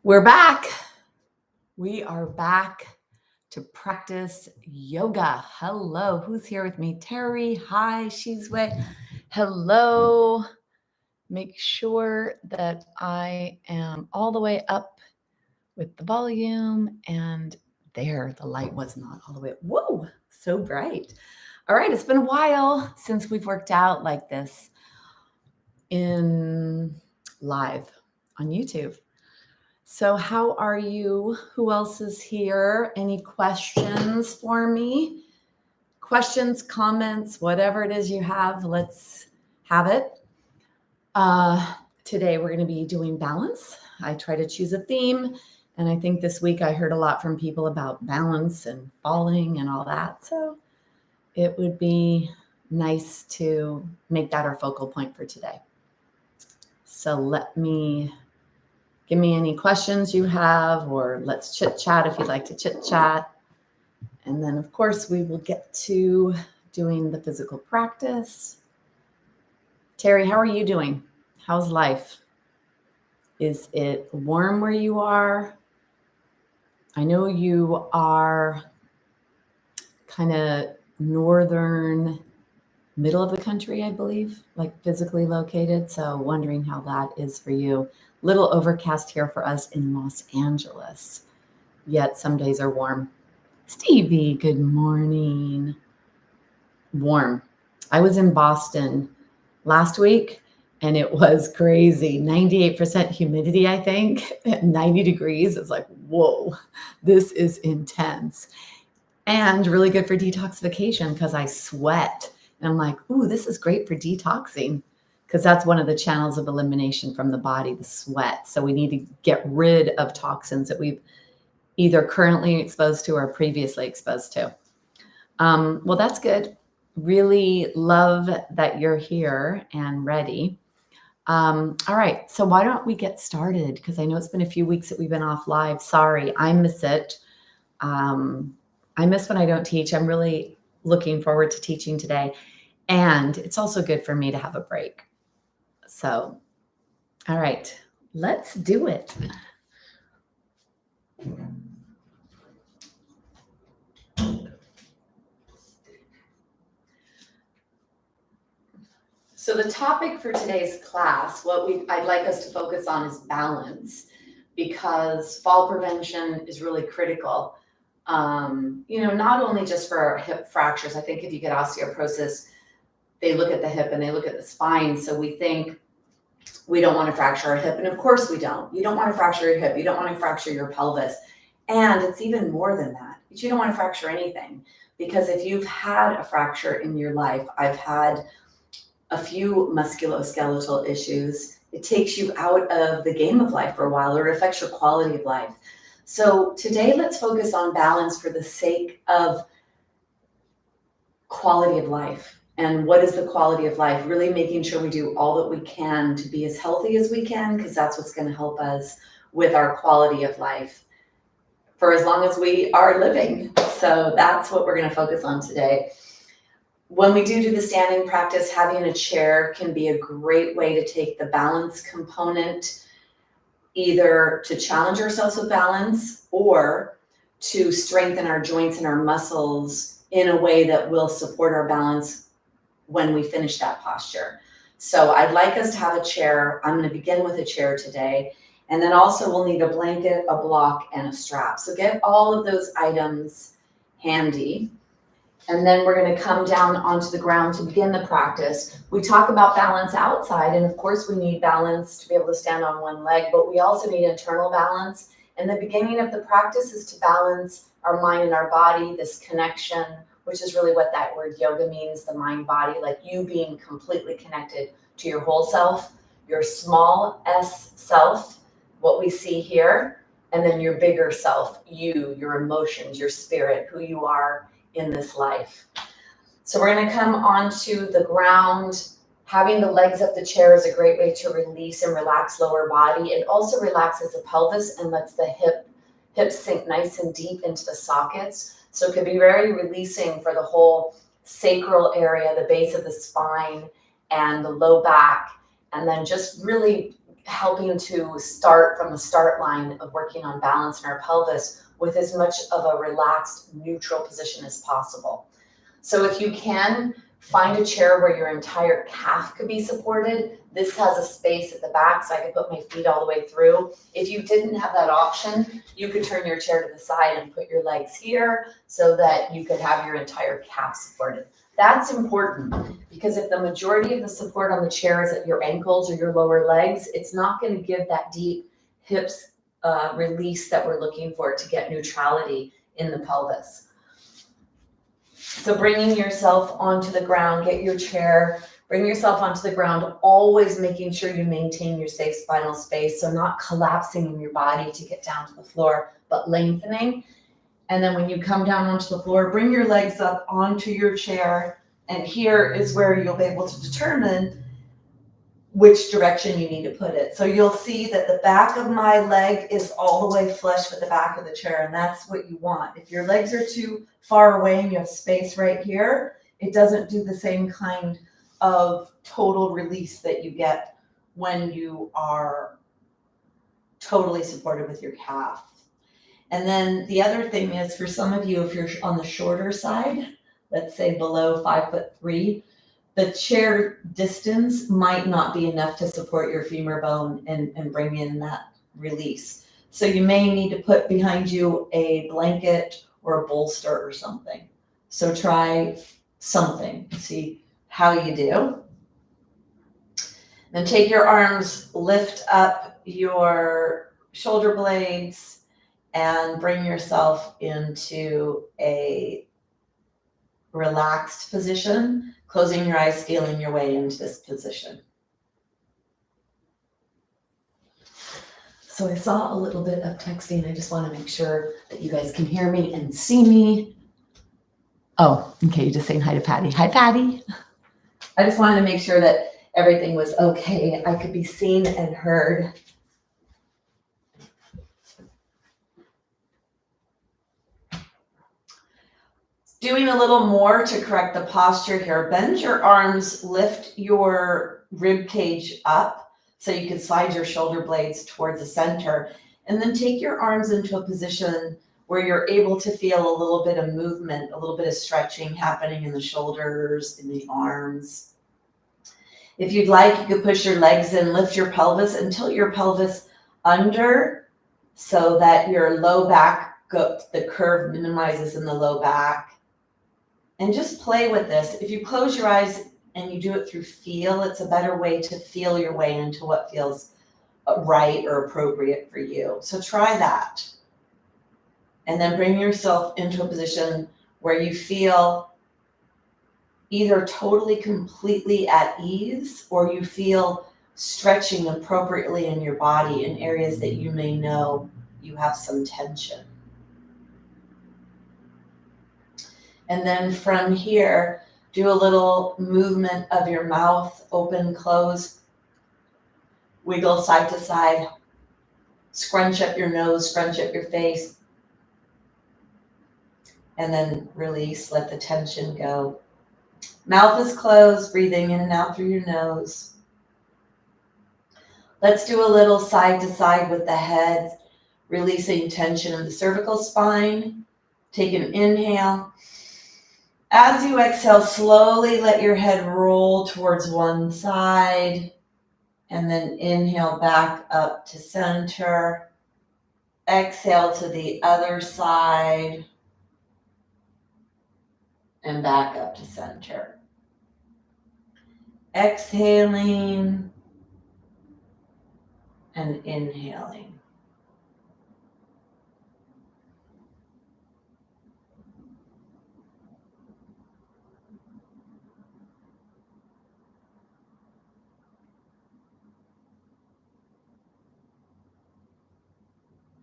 We're back. We are back to practice yoga. Hello, who's here with me? Terry, hi, she's with. Hello. Make sure that I am all the way up with the volume, and there, the light was not all the way up. Whoa, so bright. All right, it's been a while since we've worked out like this in live on YouTube. So how are you? Who else is here? Any questions for me? Questions, comments, whatever it is you have, let's have it. Today we're going to be doing balance. I try to choose a theme, and I think this week I heard a lot from people about balance and falling and all that. So it would be nice to make that our focal point for today. So give me any questions you have, or let's chit chat if you'd like to chit chat. And then of course we will get to doing the physical practice. Terry, how are you doing? How's life? Is it warm where you are? I know you are kind of northern, middle of the country, I believe, like physically located. So wondering how that is for you. Little overcast here for us in Los Angeles, yet some days are warm. Stevie, good morning. Warm. I was in Boston last week and it was crazy. 98% humidity, I think, at 90 degrees. It's like, whoa, this is intense. And really good for detoxification because I sweat. And I'm like, ooh, this is great for detoxing, because that's one of the channels of elimination from the body, the sweat. So we need to get rid of toxins that we've either currently exposed to or previously exposed to. Well, that's good. Really love that you're here and ready. All right, so why don't we get started? Because I know it's been a few weeks that we've been off live. Sorry, I miss it. I miss when I don't teach. I'm really looking forward to teaching today. And it's also good for me to have a break. So, all right, let's do it. So the topic for today's class, I'd like us to focus on is balance, because fall prevention is really critical. Not only just for hip fractures. I think if you get osteoporosis, they look at the hip and they look at the spine. So we think we don't want to fracture our hip. And of course we don't. You don't want to fracture your hip. You don't want to fracture your pelvis. And it's even more than that. But you don't want to fracture anything. Because if you've had a fracture in your life, I've had a few musculoskeletal issues, it takes you out of the game of life for a while, or it affects your quality of life. So today, let's focus on balance for the sake of quality of life. And what is the quality of life? Really making sure we do all that we can to be as healthy as we can, because that's what's going to help us with our quality of life for as long as we are living. So that's what we're going to focus on today. When we do the standing practice, having a chair can be a great way to take the balance component, either to challenge ourselves with balance or to strengthen our joints and our muscles in a way that will support our balance when we finish that posture. So I'd like us to have a chair. I'm going to begin with a chair today. And then also we'll need a blanket, a block, and a strap. So get all of those items handy. And then we're going to come down onto the ground to begin the practice. We talk about balance outside, and of course we need balance to be able to stand on one leg, but we also need internal balance. And the beginning of the practice is to balance our mind and our body, this connection, which is really what that word yoga means, the mind-body, like you being completely connected to your whole self, your small s self, what we see here, and then your bigger self, you, your emotions, your spirit, who you are in this life. So we're going to come onto the ground. Having the legs up the chair is a great way to release and relax lower body. It also relaxes the pelvis and lets the hips sink nice and deep into the sockets. So it can be very releasing for the whole sacral area, the base of the spine and the low back, and then just really helping to start from the start line of working on balance in our pelvis with as much of a relaxed, neutral position as possible. So if you can, find a chair where your entire calf could be supported. This has a space at the back, so I could put my feet all the way through. If you didn't have that option, you could turn your chair to the side and put your legs here so that you could have your entire calf supported. That's important because if the majority of the support on the chair is at your ankles or your lower legs, it's not going to give that deep hips release that we're looking for to get neutrality in the pelvis. So bringing yourself onto the ground, get your chair, bring yourself onto the ground, always making sure you maintain your safe spinal space. So not collapsing in your body to get down to the floor, but lengthening. And then when you come down onto the floor, bring your legs up onto your chair. And here is where you'll be able to determine which direction you need to put it. So you'll see that the back of my leg is all the way flush with the back of the chair, and that's what you want. If your legs are too far away and you have space right here, it doesn't do the same kind of total release that you get when you are totally supported with your calf. And then the other thing is, for some of you, if you're on the shorter side, let's say below 5'3", the chair distance might not be enough to support your femur bone and bring in that release. So you may need to put behind you a blanket or a bolster or something. So try something, see how you do. Then take your arms, lift up your shoulder blades, and bring yourself into a relaxed position, closing your eyes, feeling your way into this position. So I saw a little bit of texting. I just want to make sure that you guys can hear me and see me. Oh, okay, you're just saying hi to Patty. Hi, Patty. I just wanted to make sure that everything was okay. I could be seen and heard. Doing a little more to correct the posture here. Bend your arms, lift your rib cage up so you can slide your shoulder blades towards the center, and then take your arms into a position where you're able to feel a little bit of movement, a little bit of stretching happening in the shoulders, in the arms. If you'd like, you could push your legs in, lift your pelvis and tilt your pelvis under so that your low back, the curve minimizes in the low back. And just play with this. If you close your eyes and you do it through feel, it's a better way to feel your way into what feels right or appropriate for you. So try that. And then bring yourself into a position where you feel either totally, completely at ease, or you feel stretching appropriately in your body in areas that you may know you have some tension. And then from here, do a little movement of your mouth, open, close, wiggle side to side, scrunch up your nose, scrunch up your face, and then release, let the tension go. Mouth is closed, breathing in and out through your nose. Let's do a little side to side with the head, releasing tension in the cervical spine. Take an inhale. As you exhale, slowly let your head roll towards one side, and then inhale back up to center. Exhale to the other side, and back up to center. Exhaling and inhaling.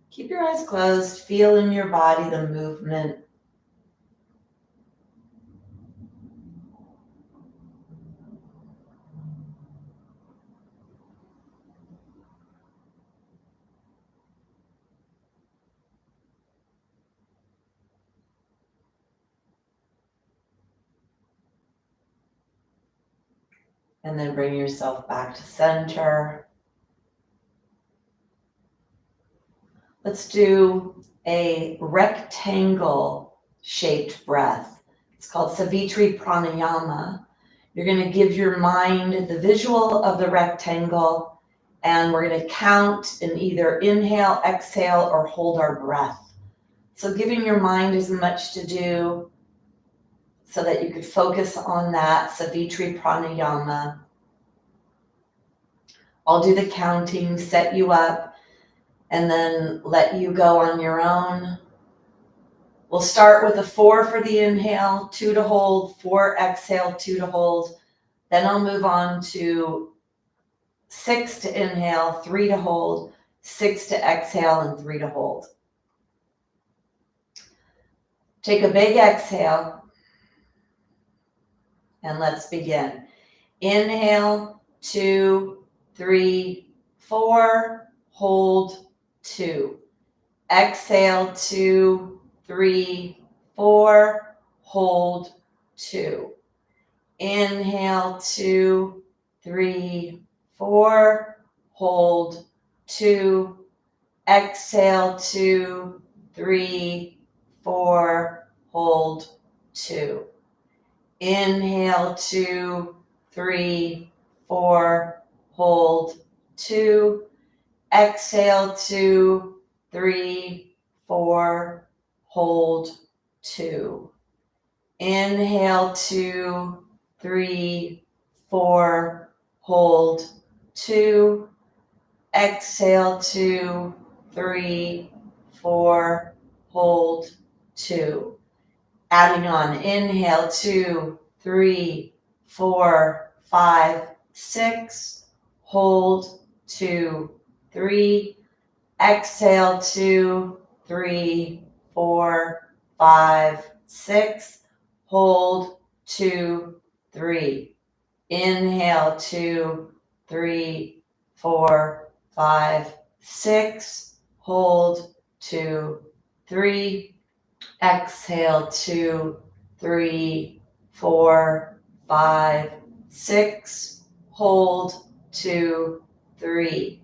Keep your eyes closed, feel in your body the movement. And then bring yourself back to center. Let's do a rectangle shaped breath. It's called Savitri Pranayama. You're going to give your mind the visual of the rectangle, and we're going to count and either inhale, exhale, or hold our breath. So giving your mind as much to do so that you could focus on that Savitri Pranayama. I'll do the counting, set you up, and then let you go on your own. We'll start with a 4 for the inhale, 2 to hold, 4 exhale, 2 to hold. Then I'll move on to 6 to inhale, 3 to hold, 6 to exhale, and 3 to hold. Take a big exhale, and let's begin. Inhale, 2, 3, 4, hold, 2. Exhale, 2, 3, 4, hold, 2. Inhale, 2, 3, 4, hold, 2. Exhale, 2, 3, 4, hold, 2. Inhale, 2, 3, 4, hold, 2. Exhale, 2, 3, 4, hold, 2. Inhale, 2, 3, 4, hold, 2. Exhale, 2, 3, 4, hold, 2. Adding on, inhale, 2, 3, 4, 5, 6, hold, 2, 3. Exhale, 2, 3, 4, 5, 6, hold, 2, 3. Inhale, 2, 3, 4, 5, 6, hold, 2, 3. Exhale, 2, 3, 4, 5, 6, hold, 2, 3.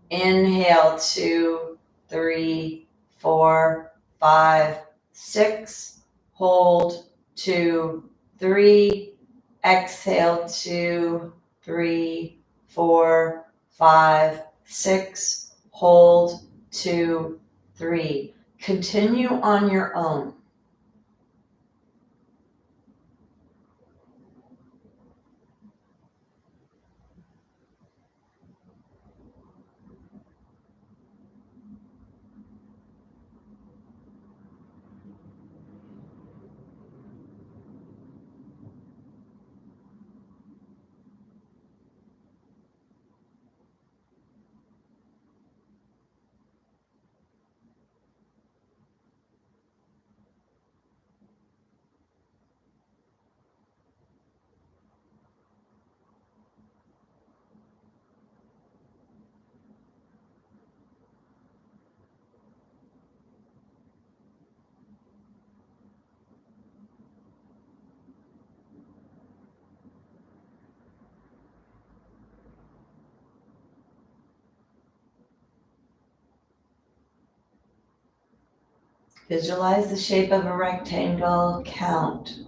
Inhale, 2, 3, 4, 5, 6, hold, 2, 3. Exhale, 2, 3, 4, 5, 6, hold, 2, 3. Continue on your own. Visualize the shape of a rectangle, count.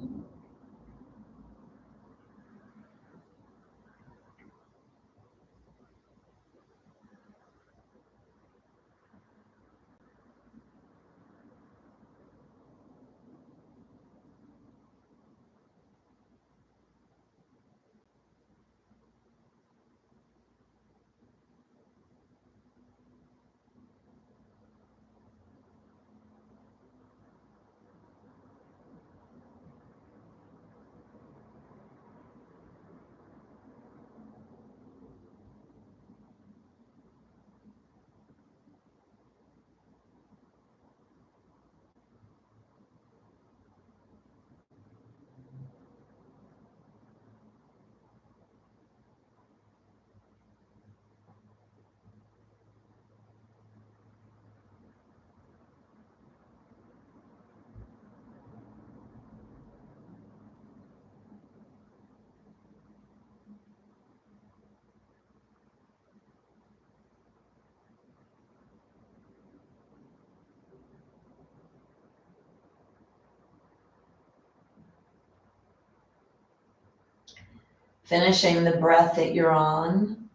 Finishing the breath that you're on.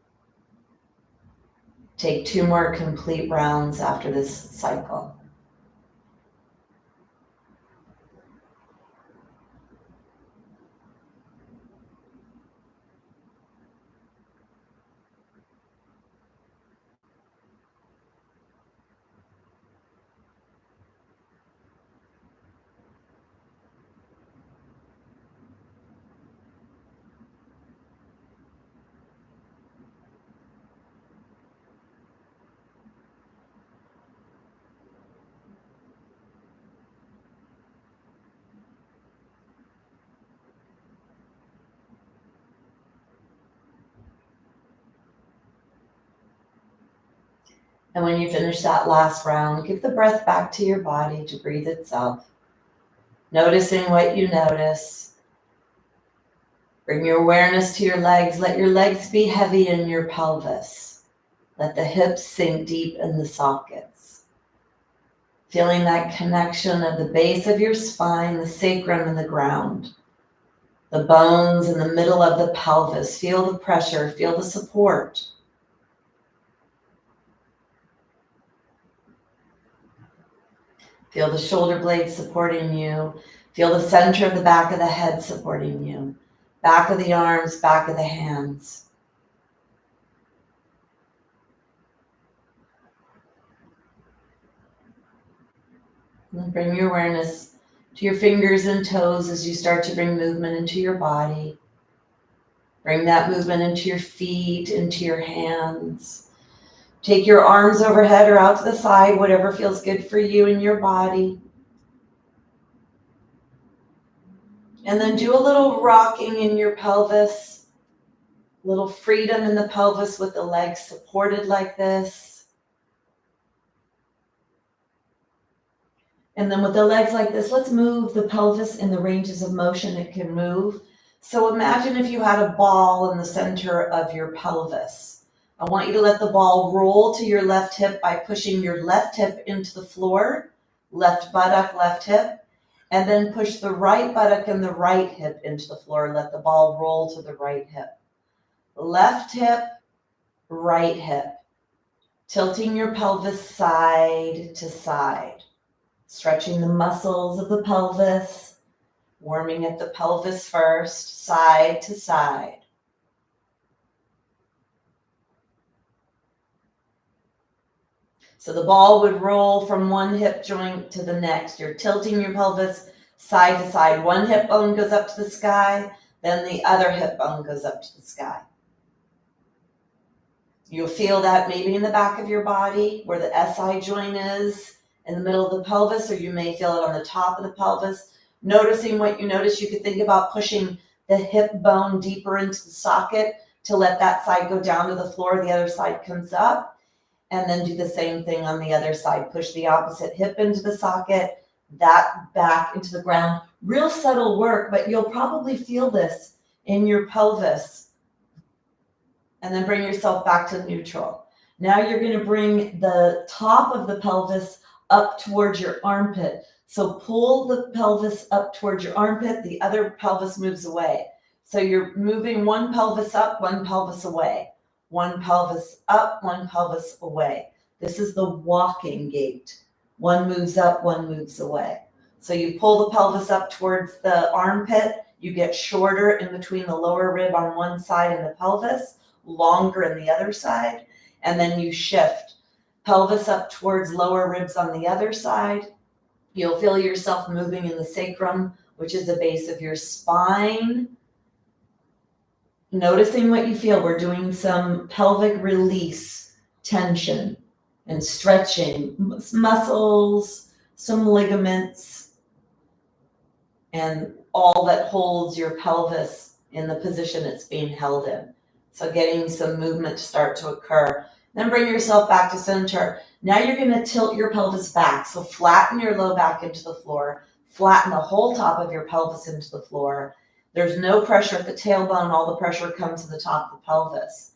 Take 2 more complete rounds after this cycle. And when you finish that last round, give the breath back to your body to breathe itself. Noticing what you notice. Bring your awareness to your legs. Let your legs be heavy in your pelvis. Let the hips sink deep in the sockets. Feeling that connection of the base of your spine, the sacrum and the ground. The bones in the middle of the pelvis. Feel the pressure, feel the support. Feel the shoulder blades supporting you. Feel the center of the back of the head supporting you. Back of the arms, back of the hands. And then bring your awareness to your fingers and toes as you start to bring movement into your body. Bring that movement into your feet, into your hands. Take your arms overhead or out to the side, whatever feels good for you in your body. And then do a little rocking in your pelvis, a little freedom in the pelvis with the legs supported like this. And then with the legs like this, let's move the pelvis in the ranges of motion it can move. So imagine if you had a ball in the center of your pelvis. I want you to let the ball roll to your left hip by pushing your left hip into the floor, left buttock, left hip, and then push the right buttock and the right hip into the floor. Let the ball roll to the right hip. Left hip, right hip. Tilting your pelvis side to side. Stretching the muscles of the pelvis, warming at the pelvis first, side to side. So the ball would roll from one hip joint to the next. You're tilting your pelvis side to side. One hip bone goes up to the sky, then the other hip bone goes up to the sky. You'll feel that maybe in the back of your body where the SI joint is, in the middle of the pelvis, or you may feel it on the top of the pelvis. Noticing what you notice, you could think about pushing the hip bone deeper into the socket to let that side go down to the floor, the other side comes up. And then do the same thing on the other side. Push the opposite hip into the socket, that back into the ground. Real subtle work, but you'll probably feel this in your pelvis. And then bring yourself back to neutral. Now you're going to bring the top of the pelvis up towards your armpit. So pull the pelvis up towards your armpit, the other pelvis moves away. So you're moving one pelvis up, one pelvis away. One pelvis up, one pelvis away. This is the walking gait. One moves up, one moves away. So you pull the pelvis up towards the armpit. You get shorter in between the lower rib on one side and the pelvis, longer in the other side. And then you shift. Pelvis up towards lower ribs on the other side. You'll feel yourself moving in the sacrum, which is the base of your spine. Noticing what you feel. We're doing some pelvic release, tension, and stretching muscles, some ligaments, and all that holds your pelvis in the position it's being held in. So getting some movement to start to occur. Then bring yourself back to center. Now you're going to tilt your pelvis back. So flatten your low back into the floor. Flatten the whole top of your pelvis into the floor. There's no pressure at the tailbone. All the pressure comes to the top of the pelvis.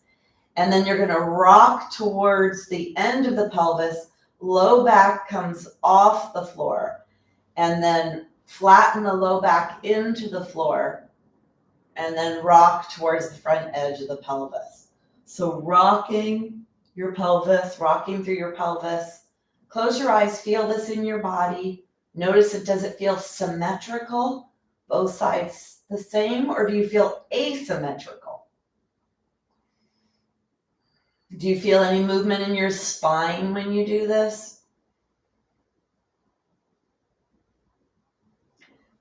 And then you're going to rock towards the end of the pelvis. Low back comes off the floor. And then flatten the low back into the floor. and then rock towards the front edge of the pelvis. So rocking your pelvis, rocking through your pelvis. Close your eyes, feel this in your body. Notice it, does it feel symmetrical, both sides the same, or do you feel asymmetrical? Do you feel any movement in your spine when you do this?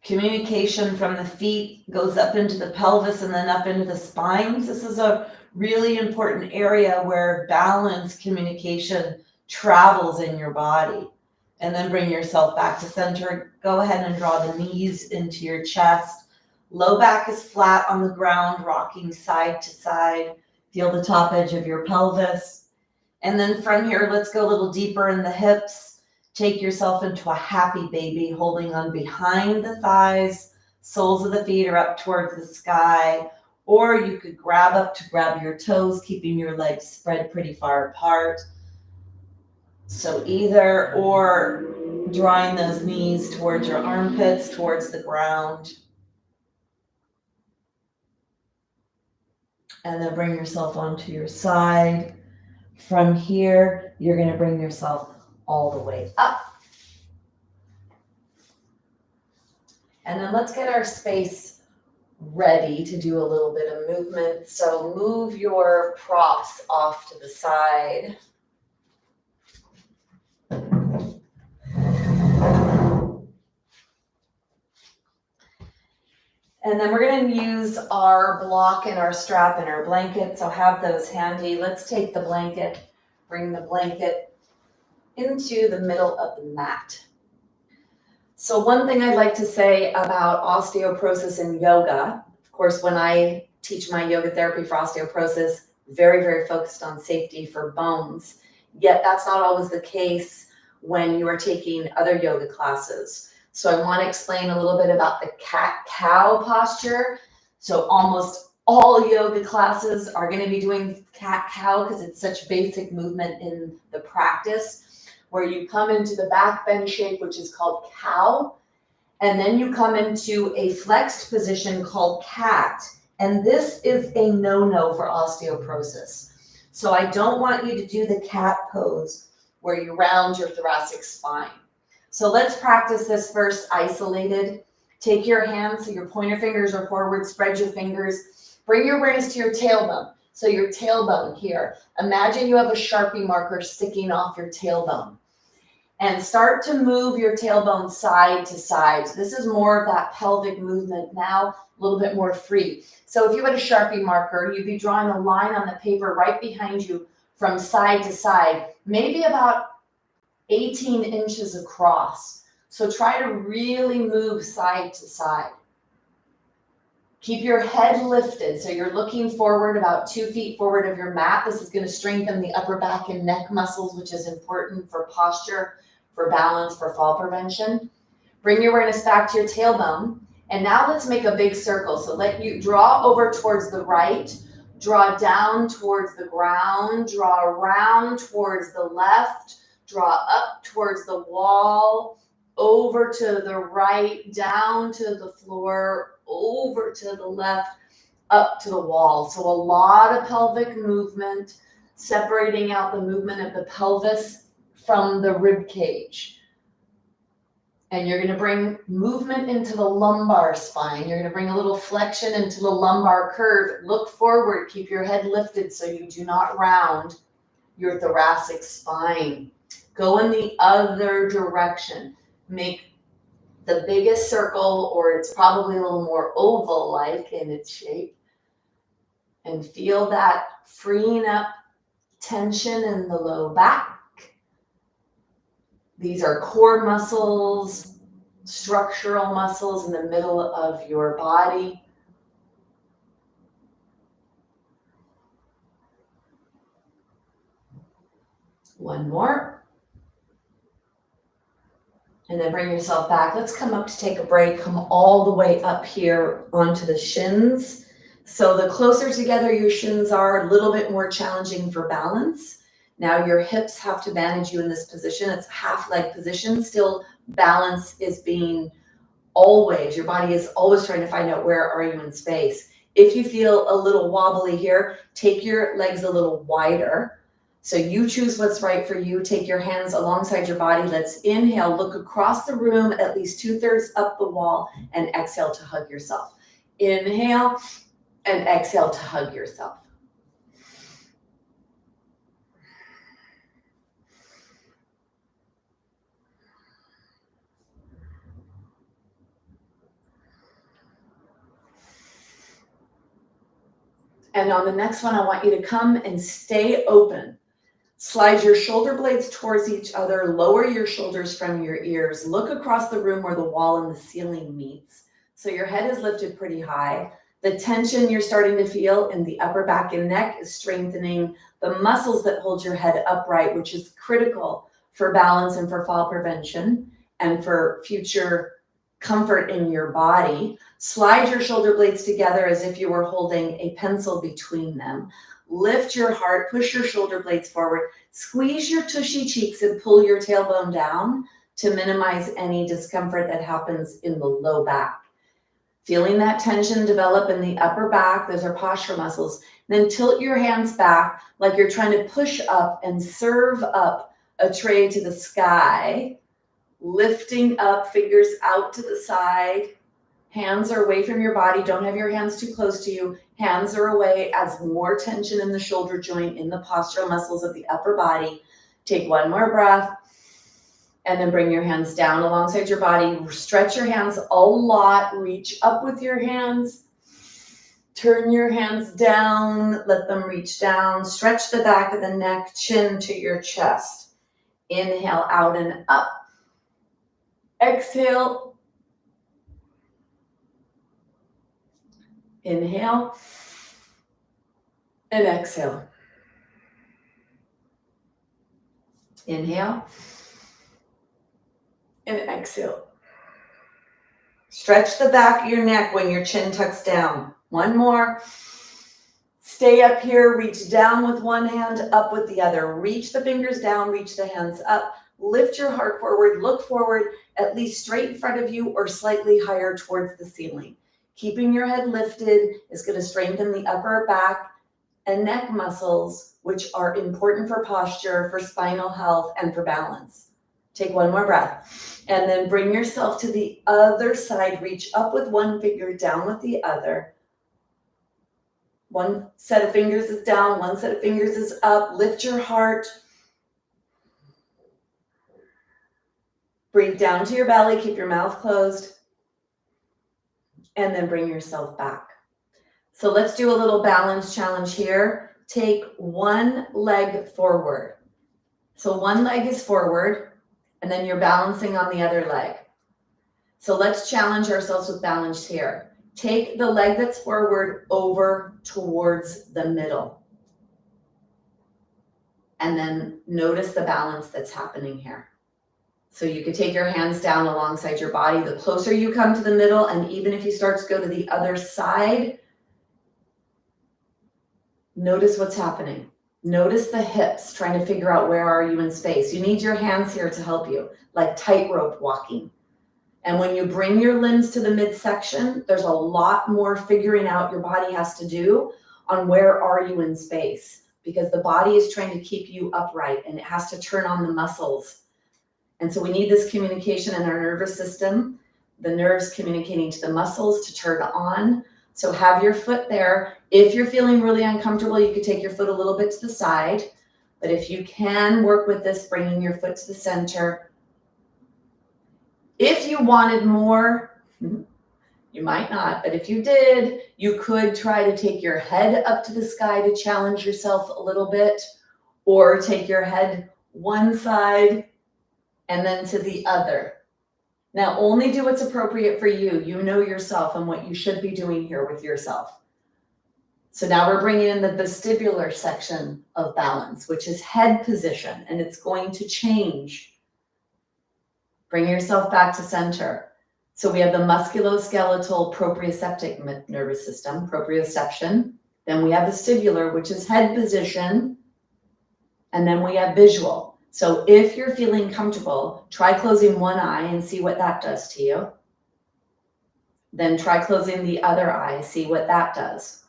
Communication from the feet goes up into the pelvis and then up into the spines. This is a really important area where balance communication travels in your body. And then bring yourself back to center. Go ahead and draw the knees into your chest. Low back is flat on the ground, rocking side to side. Feel the top edge of your pelvis. And then from here, let's go a little deeper in the hips. Take yourself into a happy baby, holding on behind the thighs. Soles of the feet are up towards the sky. Or you could grab up to grab your toes, keeping your legs spread pretty far apart. So either or, drawing those knees towards your armpits, towards the ground. And then bring yourself onto your side. From here, you're going to bring yourself all the way up. And then let's get our space ready to do a little bit of movement. So move your props off to the side. And then we're going to use our block and our strap and our blanket. So have those handy. Let's take the blanket, bring the blanket into the middle of the mat. So one thing I'd like to say about osteoporosis in yoga, of course, when I teach my yoga therapy for osteoporosis, very, very focused on safety for bones. Yet that's not always the case when you are taking other yoga classes. So I want to explain a little bit about the cat-cow posture. So almost all yoga classes are going to be doing cat-cow because it's such basic movement in the practice, where you come into the back bend shape, which is called cow, and then you come into a flexed position called cat. And this is a no-no for osteoporosis. So I don't want you to do the cat pose where you round your thoracic spine. So let's practice this first isolated. Take your hands, so your pointer fingers are forward, spread your fingers. Bring your awareness to your tailbone. So your tailbone here. Imagine you have a Sharpie marker sticking off your tailbone. And start to move your tailbone side to side. So this is more of that pelvic movement now, a little bit more free. So if you had a Sharpie marker, you'd be drawing a line on the paper right behind you from side to side, maybe about 18 inches across. So try to really move side to side. Keep your head lifted. So you're looking forward about 2 feet forward of your mat. This is going to strengthen the upper back and neck muscles, which is important for posture, for balance, for fall prevention. Bring your awareness back to your tailbone. And now let's make a big circle. So let you draw over towards the right, draw down towards the ground, draw around towards the left, draw up towards the wall, over to the right, down to the floor, over to the left, up to the wall. So a lot of pelvic movement, separating out the movement of the pelvis from the rib cage. And you're going to bring movement into the lumbar spine. You're going to bring a little flexion into the lumbar curve. Look forward, keep your head lifted so you do not round your thoracic spine. Go in the other direction. Make the biggest circle, or it's probably a little more oval-like in its shape. And feel that freeing up tension in the low back. These are core muscles, structural muscles in the middle of your body. One more. And then bring yourself back. Let's come up to take a break. Come all the way up here onto the shins. So the closer together your shins are, a little bit more challenging for balance. Now your hips have to manage you in this position. It's a half leg position. Still, balance is being always, your body is always trying to find out where are you in space. If you feel a little wobbly here, take your legs a little wider. So you choose what's right for you. Take your hands alongside your body. Let's inhale, look across the room, at least 2/3 up the wall, and exhale to hug yourself. Inhale and exhale to hug yourself. And on the next one, I want you to come and stay open. Slide your shoulder blades towards each other, lower your shoulders from your ears, look across the room where the wall and the ceiling meets. So your head is lifted pretty high. The tension you're starting to feel in the upper back and neck is strengthening the muscles that hold your head upright, which is critical for balance and for fall prevention and for future comfort in your body. Slide your shoulder blades together as if you were holding a pencil between them. Lift your heart, push your shoulder blades forward, squeeze your tushy cheeks and pull your tailbone down to minimize any discomfort that happens in the low back. Feeling that tension develop in the upper back, those are posture muscles. Then tilt your hands back like you're trying to push up and serve up a tray to the sky, lifting up, fingers out to the side. Hands are away from your body. Don't have your hands too close to you. Hands are away as more tension in the shoulder joint, in the postural muscles of the upper body. Take one more breath and then bring your hands down alongside your body. Stretch your hands a lot. Reach up with your hands. Turn your hands down. Let them reach down. Stretch the back of the neck, chin to your chest. Inhale out and up. Exhale. Inhale and exhale. Inhale and exhale. Stretch the back of your neck when your chin tucks down. One more. Stay up here. Reach down with one hand, up with the other. Reach the fingers down, reach the hands up. Lift your heart forward. Look forward, at least straight in front of you or slightly higher towards the ceiling. Keeping your head lifted is going to strengthen the upper back and neck muscles, which are important for posture, for spinal health, and for balance. Take one more breath. And then bring yourself to the other side. Reach up with one finger, down with the other. One set of fingers is down, one set of fingers is up. Lift your heart. Breathe down to your belly. Keep your mouth closed. And then bring yourself back. So let's do a little balance challenge here. Take one leg forward. So one leg is forward, and then you're balancing on the other leg. So let's challenge ourselves with balance here. Take the leg that's forward over towards the middle. And then notice the balance that's happening here. So you could take your hands down alongside your body. The closer you come to the middle, and even if you start to go to the other side, notice what's happening. Notice the hips, trying to figure out where are you in space. You need your hands here to help you, like tightrope walking. And when you bring your limbs to the midsection, there's a lot more figuring out your body has to do on where are you in space, because the body is trying to keep you upright and it has to turn on the muscles. And so we need this communication in our nervous system, the nerves communicating to the muscles to turn on. So have your foot there. If you're feeling really uncomfortable, you could take your foot a little bit to the side. But if you can work with this, bringing your foot to the center. If you wanted more, you might not, but if you did, you could try to take your head up to the sky to challenge yourself a little bit, or take your head one side and then to the other. Now, only do what's appropriate for you. You know yourself and what you should be doing here with yourself. So now we're bringing in the vestibular section of balance, which is head position, and it's going to change. Bring yourself back to center. So we have the musculoskeletal proprioceptive nervous system, proprioception. Then we have vestibular, which is head position. And then we have visual. So if you're feeling comfortable, try closing one eye and see what that does to you. Then try closing the other eye, see what that does.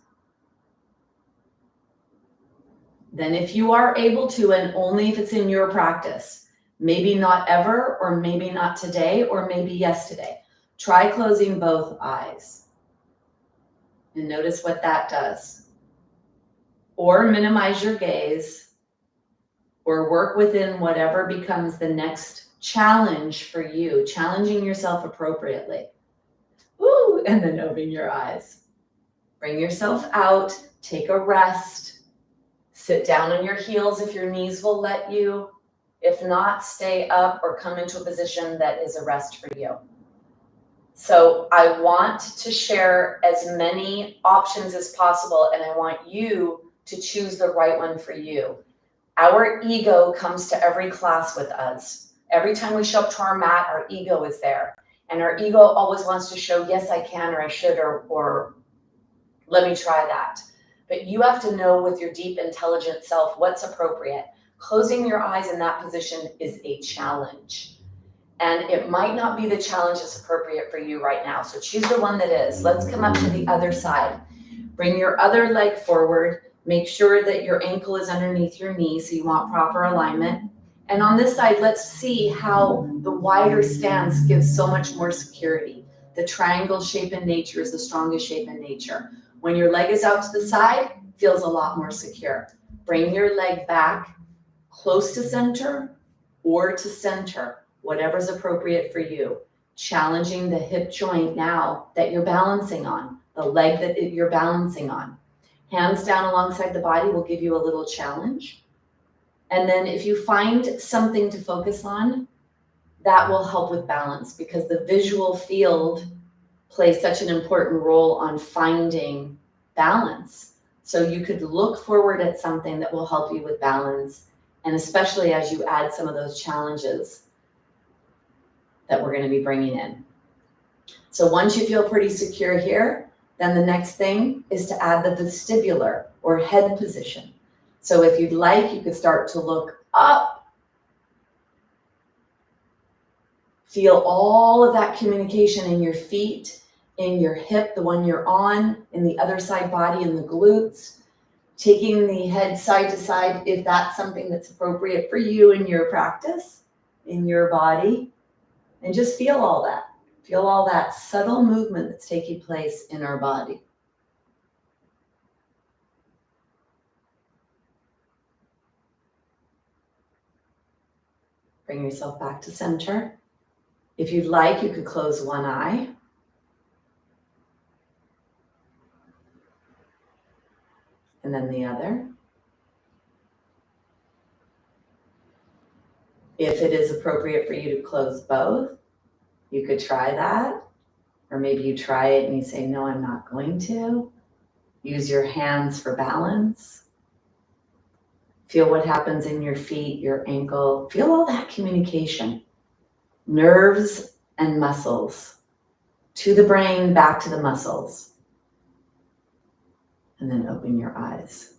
Then if you are able to, and only if it's in your practice, maybe not ever, or maybe not today, or maybe yesterday, try closing both eyes and notice what that does. Or minimize your gaze, or work within whatever becomes the next challenge for you, challenging yourself appropriately. Ooh, and then open your eyes. Bring yourself out, take a rest. Sit down on your heels if your knees will let you. If not, stay up or come into a position that is a rest for you. So I want to share as many options as possible, and I want you to choose the right one for you. Our ego comes to every class with us. Every time we show up to our mat, our ego is there. And our ego always wants to show, yes, I can, or I should, or let me try that. But you have to know with your deep, intelligent self what's appropriate. Closing your eyes in that position is a challenge. And it might not be the challenge that's appropriate for you right now. So choose the one that is. Let's come up to the other side. Bring your other leg forward. Make sure that your ankle is underneath your knee, so you want proper alignment. And on this side, let's see how the wider stance gives so much more security. The triangle shape in nature is the strongest shape in nature. When your leg is out to the side, it feels a lot more secure. Bring your leg back close to center or to center, whatever's appropriate for you. Challenging the hip joint now that you're balancing on, the leg that you're balancing on. Hands down alongside the body will give you a little challenge. And then if you find something to focus on, that will help with balance, because the visual field plays such an important role on finding balance. So you could look forward at something that will help you with balance, and especially as you add some of those challenges that we're going to be bringing in. So once you feel pretty secure here, then the next thing is to add the vestibular or head position. So if you'd like, you could start to look up. Feel all of that communication in your feet, in your hip, the one you're on, in the other side body, in the glutes. Taking the head side to side if that's something that's appropriate for you in your practice, in your body. And just feel all that. Feel all that subtle movement that's taking place in our body. Bring yourself back to center. If you'd like, you could close one eye. And then the other. If it is appropriate for you to close both, you could try that. Or maybe you try it and you say, no, I'm not going to. Use your hands for balance. Feel what happens in your feet, your ankle. Feel all that communication. Nerves and muscles. To the brain, back to the muscles. And then open your eyes.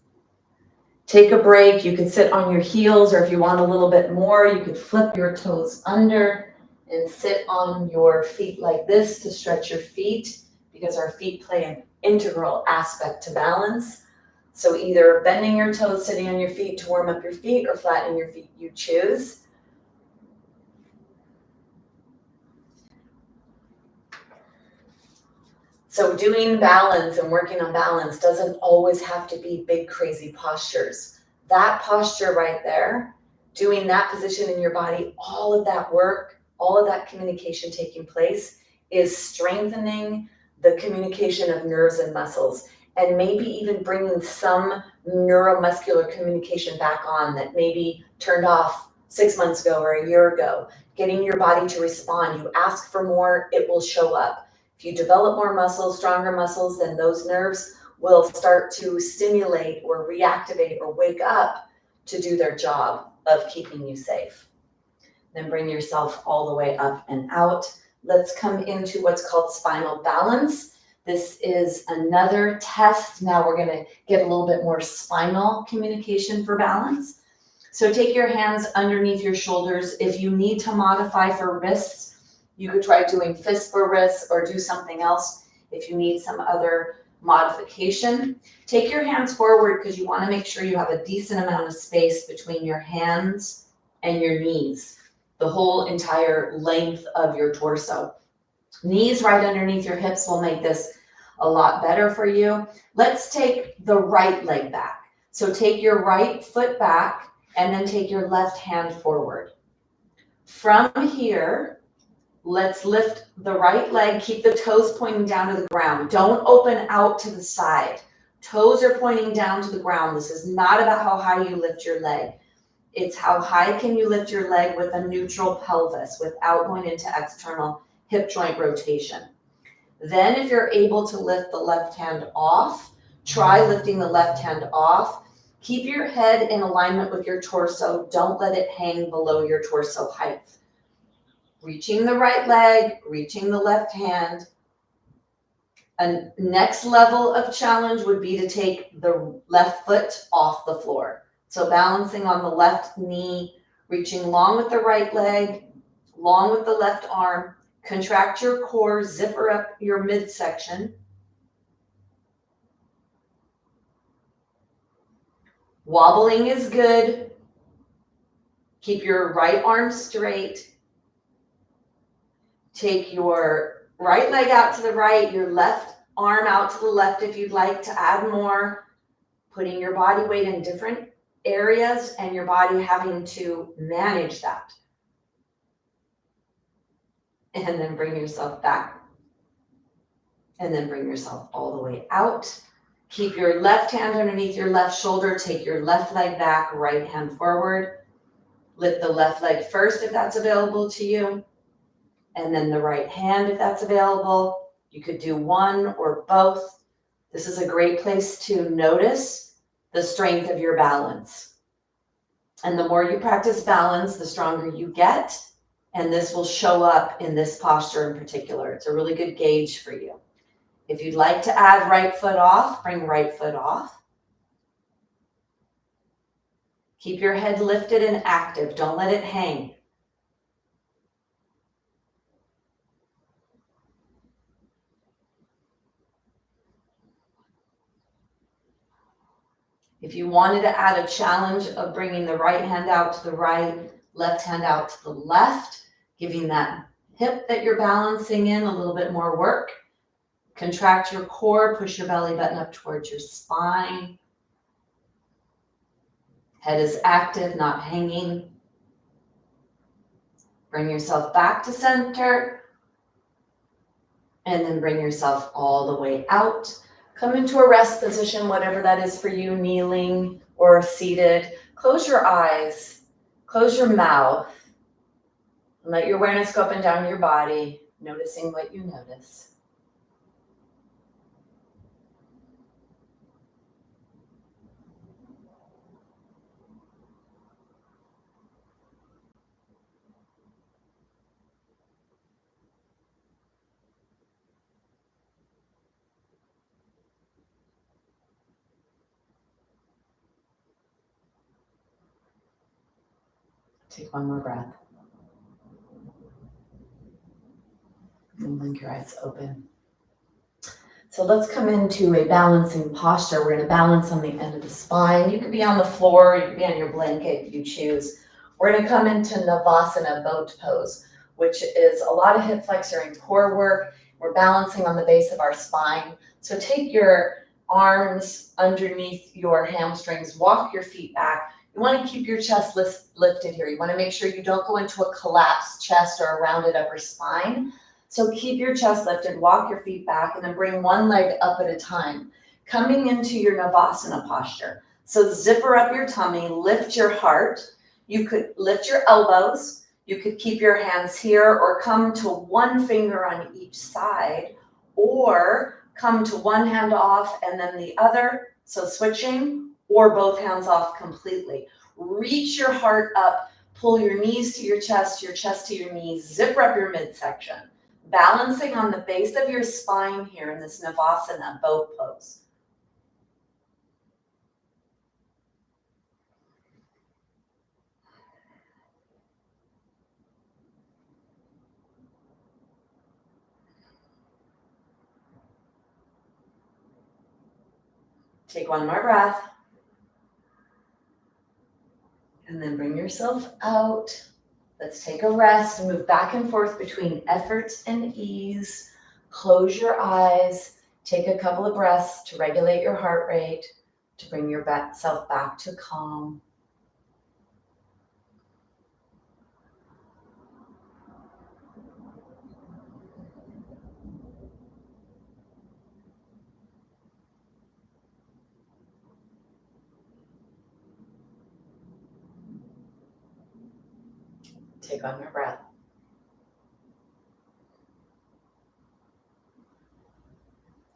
Take a break. You could sit on your heels, or if you want a little bit more, you could flip your toes under and sit on your feet like this to stretch your feet, because our feet play an integral aspect to balance. So either bending your toes, sitting on your feet to warm up your feet, or flattening your feet, you choose. So doing balance and working on balance doesn't always have to be big, crazy postures. That posture right there, doing that position in your body, all of that work, all of that communication taking place is strengthening the communication of nerves and muscles, and maybe even bringing some neuromuscular communication back on that maybe turned off 6 months ago or a year ago, getting your body to respond. You ask for more, it will show up. If you develop more muscles, stronger muscles, then those nerves will start to stimulate or reactivate or wake up to do their job of keeping you safe. Then bring yourself all the way up and out. Let's come into what's called spinal balance. This is another test. Now we're going to get a little bit more spinal communication for balance. So take your hands underneath your shoulders. If you need to modify for wrists, You could try doing fist for wrists or do something else if you need some other modification. Take your hands forward because you want to make sure you have a decent amount of space between your hands and your knees, the whole entire length of your torso. Knees right underneath your hips will make this a lot better for you. Let's take the right leg back. So take your right foot back and then take your left hand forward. From here, let's lift the right leg, keep the toes pointing down to the ground. Don't open out to the side. Toes are pointing down to the ground. This is not about how high you lift your leg. It's how high can you lift your leg with a neutral pelvis without going into external hip joint rotation. Then if you're able to lift the left hand off, try lifting the left hand off. Keep your head in alignment with your torso. Don't let it hang below your torso height. Reaching the right leg, reaching the left hand. A next level of challenge would be to take the left foot off the floor. So balancing on the left knee, reaching long with the right leg, long with the left arm. Contract your core, zipper up your midsection. Wobbling is good. Keep your right arm straight. Take your right leg out to the right, your left arm out to the left if you'd like to add more. Putting your body weight in different areas and your body having to manage that. And then bring yourself back. And then bring yourself all the way out. Keep your left hand underneath your left shoulder. Take your left leg back, right hand forward. Lift the left leg first if that's available to you. And then the right hand if that's available. You could do one or both. This is a great place to notice the strength of your balance. And the more you practice balance, the stronger you get. And this will show up in this posture in particular. It's a really good gauge for you. If you'd like to add right foot off, bring right foot off. Keep your head lifted and active. Don't let it hang. If you wanted to add a challenge of bringing the right hand out to the right, left hand out to the left, giving that hip that you're balancing in a little bit more work. Contract your core, push your belly button up towards your spine. Head is active, not hanging. Bring yourself back to center. And then bring yourself all the way out. Come into a rest position, whatever that is for you, kneeling or seated. Close your eyes, close your mouth, and let your awareness go up and down your body, noticing what you notice. Take one more breath. And blink your eyes open. So let's come into a balancing posture. We're going to balance on the end of the spine. You could be on the floor, you could be on your blanket, you choose. We're going to come into Navasana, boat pose, which is a lot of hip flexor and core work. We're balancing on the base of our spine. So take your arms underneath your hamstrings, walk your feet back. You want to keep your chest lifted here. You want to make sure you don't go into a collapsed chest or a rounded upper spine. So keep your chest lifted, walk your feet back, and then bring one leg up at a time, coming into your Navasana posture. So zipper up your tummy, lift your heart. You could lift your elbows. You could keep your hands here or come to one finger on each side, or come to one hand off and then the other. So switching, or both hands off completely. Reach your heart up, pull your knees to your chest to your knees, zipper up your midsection. Balancing on the base of your spine here in this Navasana boat pose. Take one more breath. And then bring yourself out. Let's take a rest and move back and forth between effort and ease. Close your eyes. Take a couple of breaths to regulate your heart rate, to bring yourself back to calm. Take one more breath.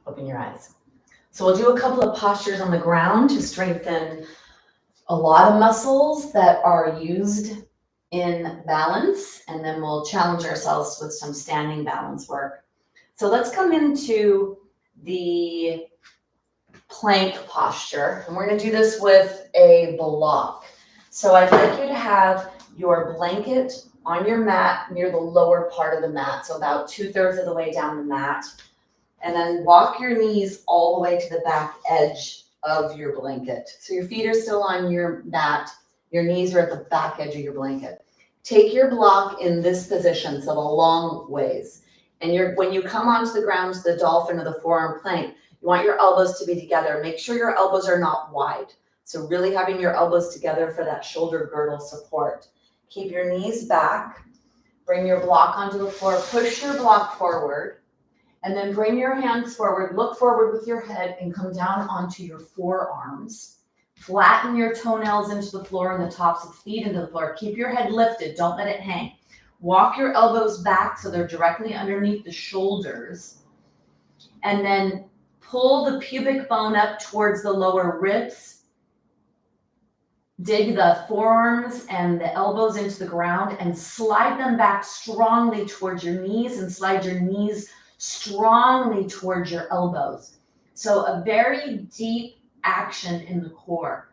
Open your eyes. So we'll do a couple of postures on the ground to strengthen a lot of muscles that are used in balance, and then we'll challenge ourselves with some standing balance work. So let's come into the plank posture, and we're going to do this with a block. So I'd like you to have your blanket on your mat near the lower part of the mat, so about 2/3 of the way down the mat. And then walk your knees all the way to the back edge of your blanket. So your feet are still on your mat, your knees are at the back edge of your blanket. Take your block in this position, so the long ways. And when you come onto the ground to the dolphin or the forearm plank, you want your elbows to be together. Make sure your elbows are not wide. So really having your elbows together for that shoulder girdle support. Keep your knees back. Bring your block onto the floor. Push your block forward. And then bring your hands forward, look forward with your head and come down onto your forearms. Flatten your toenails into the floor and the tops of feet into the floor. Keep your head lifted, don't let it hang. Walk your elbows back so they're directly underneath the shoulders. And then pull the pubic bone up towards the lower ribs. Dig the forearms and the elbows into the ground and slide them back strongly towards your knees and slide your knees strongly towards your elbows. So a very deep action in the core.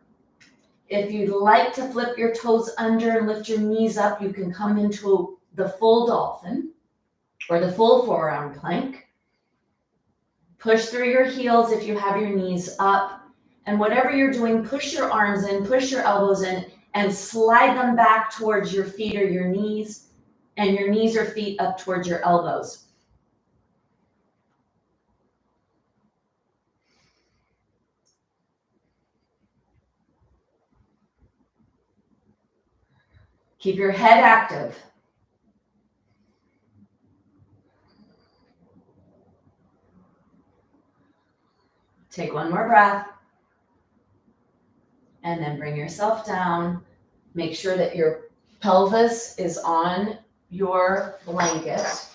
If you'd like to flip your toes under and lift your knees up, you can come into the full dolphin or the full forearm plank. Push through your heels if you have your knees up. And whatever you're doing, push your arms in, push your elbows in, and slide them back towards your feet or your knees, and your knees or feet up towards your elbows. Keep your head active. Take one more breath. And then bring yourself down. Make sure that your pelvis is on your blanket.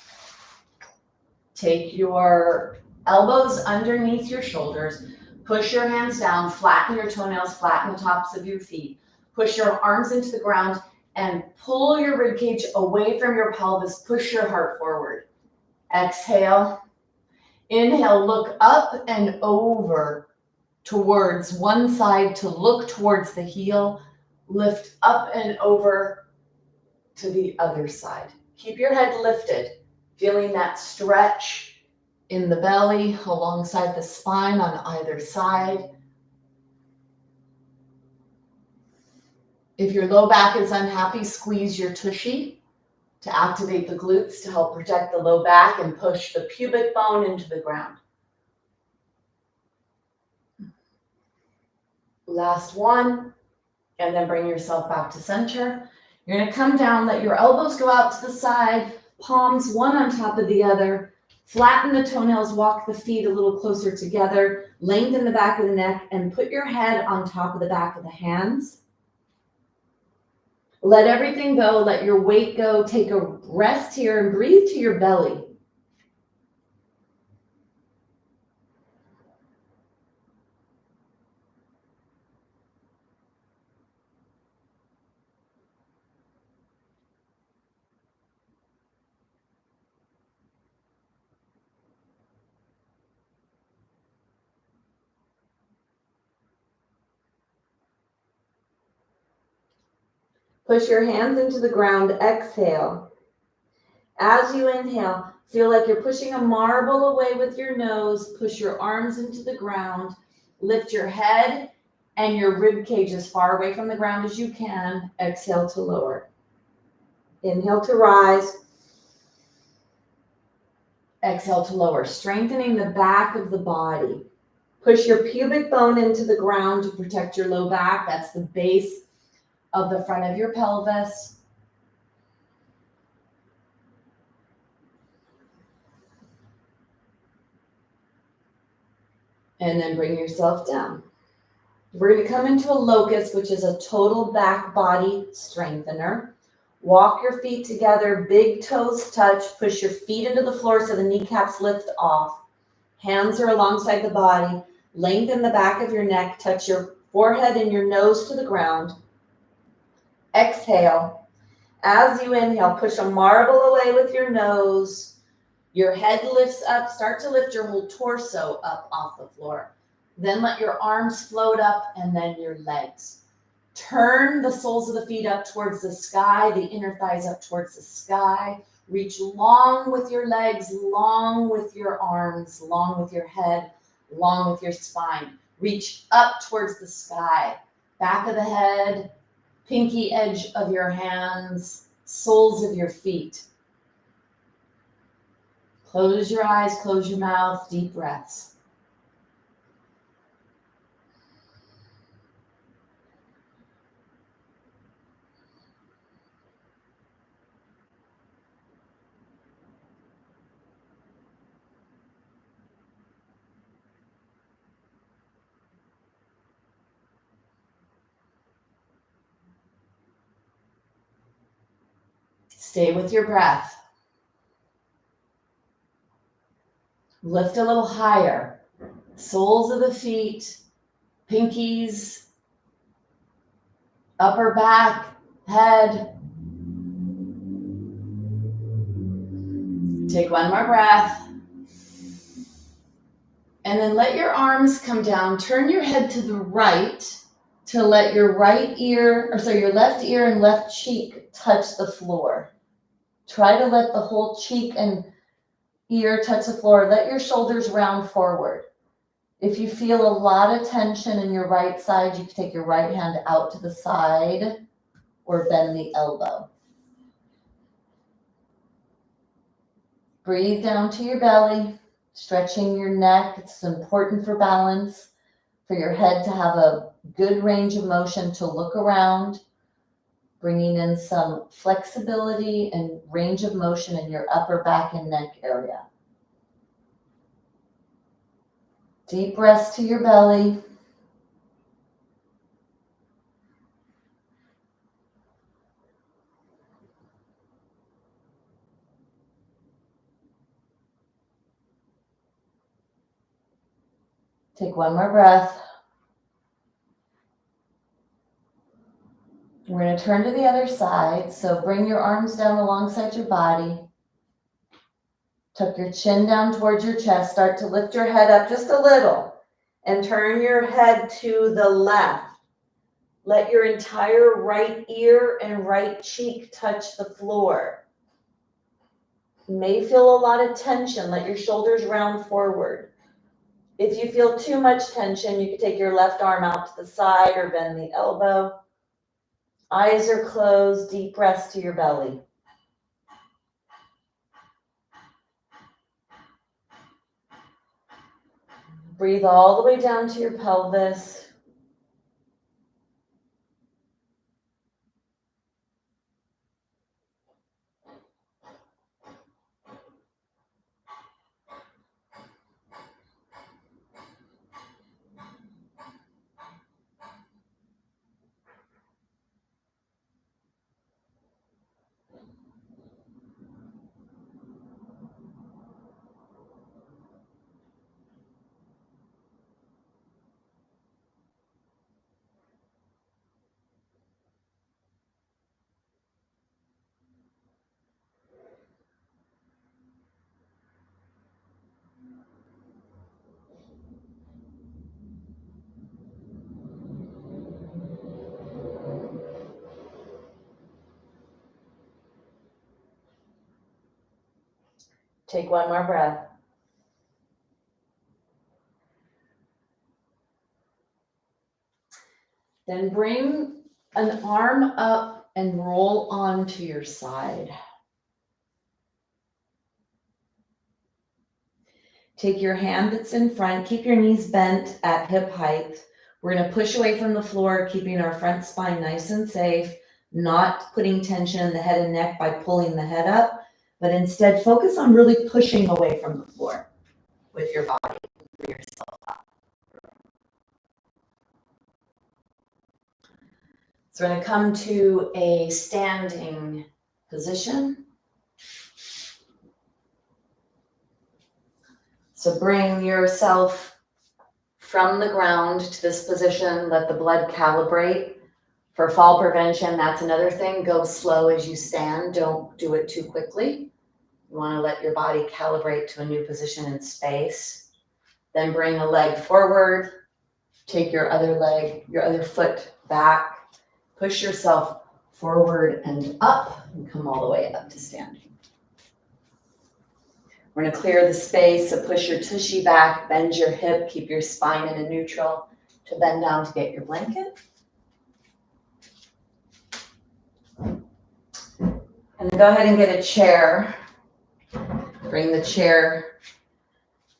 Take your elbows underneath your shoulders. Push your hands down. Flatten your toenails. Flatten the tops of your feet. Push your arms into the ground. And pull your ribcage away from your pelvis. Push your heart forward. Exhale. Inhale, look up and over towards one side to look towards the heel. Lift up and over to the other side. Keep your head lifted, feeling that stretch in the belly alongside the spine on either side. If your low back is unhappy, squeeze your tushy to activate the glutes to help protect the low back and push the pubic bone into the ground. Last one, and then bring yourself back to center. You're going to come down, let your elbows go out to the side, palms one on top of the other. Flatten the toenails, walk the feet a little closer together, lengthen the back of the neck, and put your head on top of the back of the hands. Let everything go, let your weight go, take a rest here and breathe to your belly. Push your hands into the ground, exhale. As you inhale, feel like you're pushing a marble away with your nose. Push your arms into the ground. Lift your head and your rib cage as far away from the ground as you can. Exhale to lower. Inhale to rise. Exhale to lower. Strengthening the back of the body. Push your pubic bone into the ground to protect your low back. That's the base of the front of your pelvis. And then bring yourself down. We're going to come into a locust, which is a total back body strengthener. Walk your feet together, big toes touch, push your feet into the floor so the kneecaps lift off. Hands are alongside the body. Lengthen the back of your neck, touch your forehead and your nose to the ground. Exhale. As you inhale, push a marble away with your nose. Your head lifts up, start to lift your whole torso up off the floor. Then let your arms float up and then your legs. Turn the soles of the feet up towards the sky, the inner thighs up towards the sky. Reach long with your legs, long with your arms, long with your head, long with your spine. Reach up towards the sky, back of the head, pinky edge of your hands, soles of your feet. Close your eyes, close your mouth, deep breaths. Stay with your breath. Lift a little higher. Soles of the feet, pinkies, upper back, head. Take one more breath. And then let your arms come down. Turn your head to the right to let your your left ear and left cheek touch the floor. Try to let the whole cheek and ear touch the floor. Let your shoulders round forward. If you feel a lot of tension in your right side, you can take your right hand out to the side or bend the elbow. Breathe down to your belly, stretching your neck. It's important for balance, for your head to have a good range of motion to look around, bringing in some flexibility and range of motion in your upper back and neck area. Deep breaths to your belly. Take one more breath. We're going to turn to the other side. So bring your arms down alongside your body. Tuck your chin down towards your chest. Start to lift your head up just a little and turn your head to the left. Let your entire right ear and right cheek touch the floor. You may feel a lot of tension. Let your shoulders round forward. If you feel too much tension, you can take your left arm out to the side or bend the elbow. Eyes are closed. Deep breaths to your belly. Breathe all the way down to your pelvis. Take one more breath. Then bring an arm up and roll onto your side. Take your hand that's in front, keep your knees bent at hip height. We're going to push away from the floor, keeping our front spine nice and safe, not putting tension in the head and neck by pulling the head up, but instead focus on really pushing away from the floor with your body. Bring yourself up. So we're going to come to a standing position. So bring yourself from the ground to this position. Let the blood calibrate. For fall prevention, that's another thing. Go slow as you stand. Don't do it too quickly. You want to let your body calibrate to a new position in space. Then bring a leg forward. Take your other leg, your other foot back. Push yourself forward and up and come all the way up to standing. We're going to clear the space, so push your tushy back, bend your hip, keep your spine in a neutral to bend down to get your blanket. And then go ahead and get a chair. Bring the chair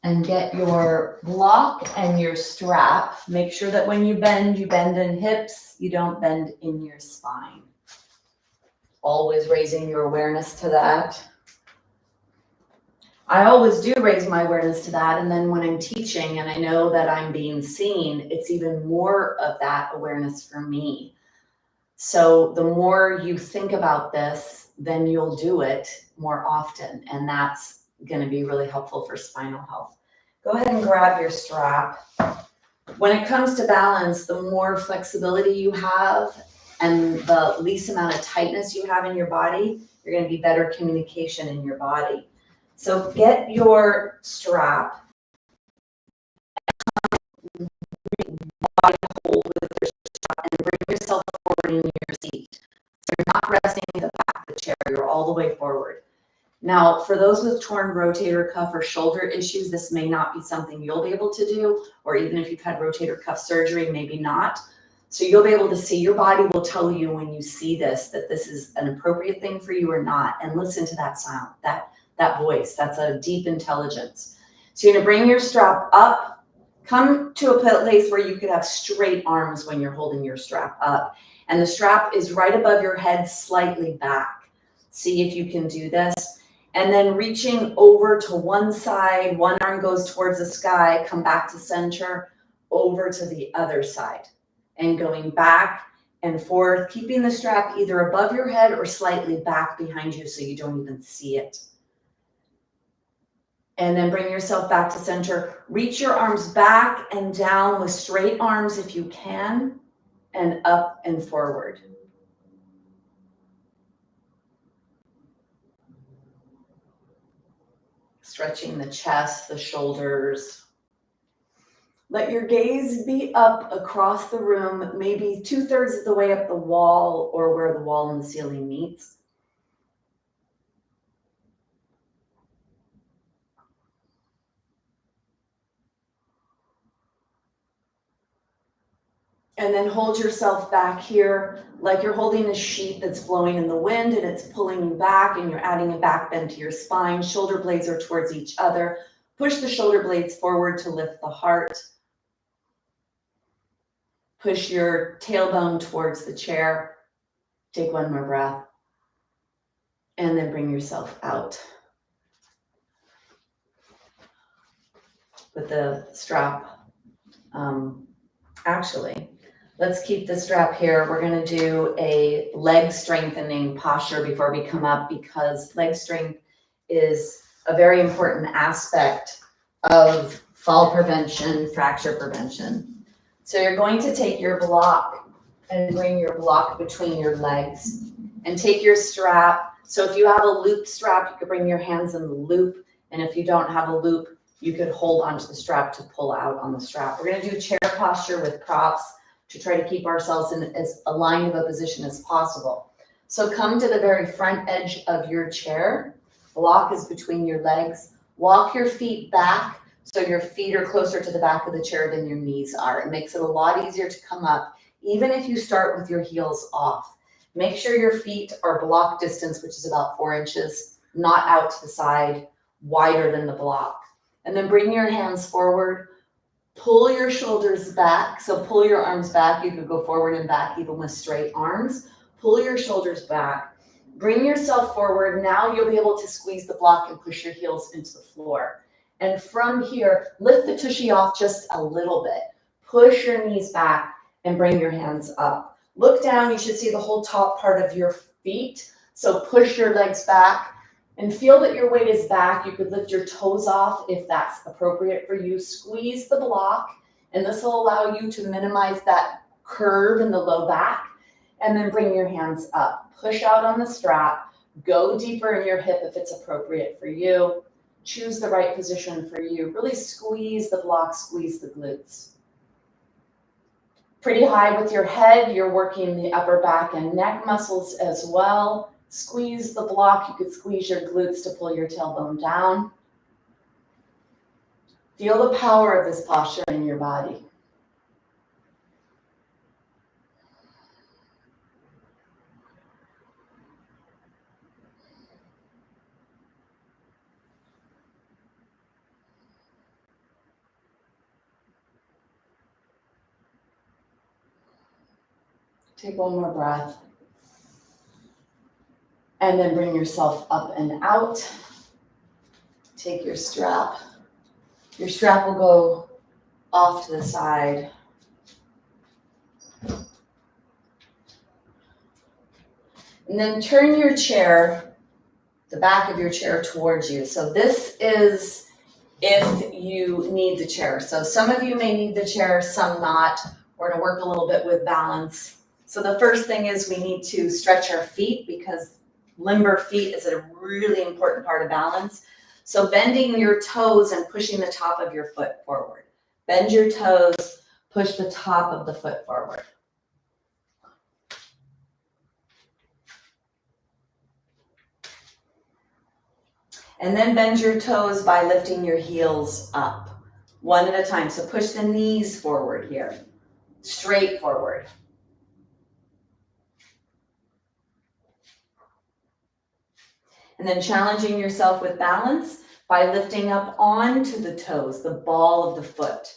and get your block and your strap. Make sure that when you bend in hips, you don't bend in your spine. Always raising your awareness to that. I always do raise my awareness to that, and then when I'm teaching and I know that I'm being seen, it's even more of that awareness for me. So the more you think about this, then you'll do it more often, and that's going to be really helpful for spinal health. Go ahead and grab your strap. When it comes to balance, the more flexibility you have and the least amount of tightness you have in your body, you're going to be better communication in your body. So get your strap, body hold with your strap, and bring yourself forward in your seat. So you're not resting in the back of the chair, you're all the way forward. Now, for those with torn rotator cuff or shoulder issues, this may not be something you'll be able to do, or even if you've had rotator cuff surgery, maybe not. So you'll be able to see, your body will tell you when you see this, that this is an appropriate thing for you or not, and listen to that sound, that voice. That's a deep intelligence. So you're going to bring your strap up, come to a place where you could have straight arms when you're holding your strap up. And the strap is right above your head, slightly back. See if you can do this. And then reaching over to one side, one arm goes towards the sky, come back to center, over to the other side. And going back and forth, keeping the strap either above your head or slightly back behind you so you don't even see it. And then bring yourself back to center. Reach your arms back and down with straight arms if you can, and up and forward. Stretching the chest, the shoulders. Let your gaze be up across the room, maybe 2/3 of the way up the wall or where the wall and the ceiling meets. And then hold yourself back here like you're holding a sheet that's blowing in the wind and it's pulling you back, and you're adding a back bend to your spine. Shoulder blades are towards each other. Push the shoulder blades forward to lift the heart. Push your tailbone towards the chair. Take one more breath. And then bring yourself out. With the strap, let's keep the strap here. We're going to do a leg strengthening posture before we come up, because leg strength is a very important aspect of fall prevention, fracture prevention. So you're going to take your block and bring your block between your legs and take your strap. So if you have a loop strap, you could bring your hands in the loop. And if you don't have a loop, you could hold onto the strap to pull out on the strap. We're going to do chair posture with props to try to keep ourselves in as aligned of a position as possible. So come to the very front edge of your chair. Block is between your legs. Walk your feet back so your feet are closer to the back of the chair than your knees are. It makes it a lot easier to come up, even if you start with your heels off. Make sure your feet are block distance, which is about 4 inches, not out to the side, wider than the block. And then bring your hands forward, pull your shoulders back. So pull your arms back. You could go forward and back even with straight arms. Pull your shoulders back. Bring yourself forward. Now you'll be able to squeeze the block and push your heels into the floor. And from here, lift the tushy off just a little bit. Push your knees back and bring your hands up. Look down. You should see the whole top part of your feet. So push your legs back and feel that your weight is back. You could lift your toes off if that's appropriate for you. Squeeze the block, and this will allow you to minimize that curve in the low back. And then bring your hands up. Push out on the strap. Go deeper in your hip if it's appropriate for you. Choose the right position for you. Really squeeze the block, squeeze the glutes. Pretty high with your head. You're working the upper back and neck muscles as well. Squeeze the block. You could squeeze your glutes to pull your tailbone down. Feel the power of this posture in your body. Take one more breath. And then bring yourself up and out. Take your strap. Your strap will go off to the side. And then turn your chair, the back of your chair towards you. So this is if you need the chair. So some of you may need the chair, some not. We're going to work a little bit with balance. So the first thing is we need to stretch our feet because limber feet is a really important part of balance. So bending your toes and pushing the top of your foot forward. Bend your toes, push the top of the foot forward. And then bend your toes by lifting your heels up, one at a time. So push the knees forward here, straight forward. And then challenging yourself with balance by lifting up onto the toes, the ball of the foot,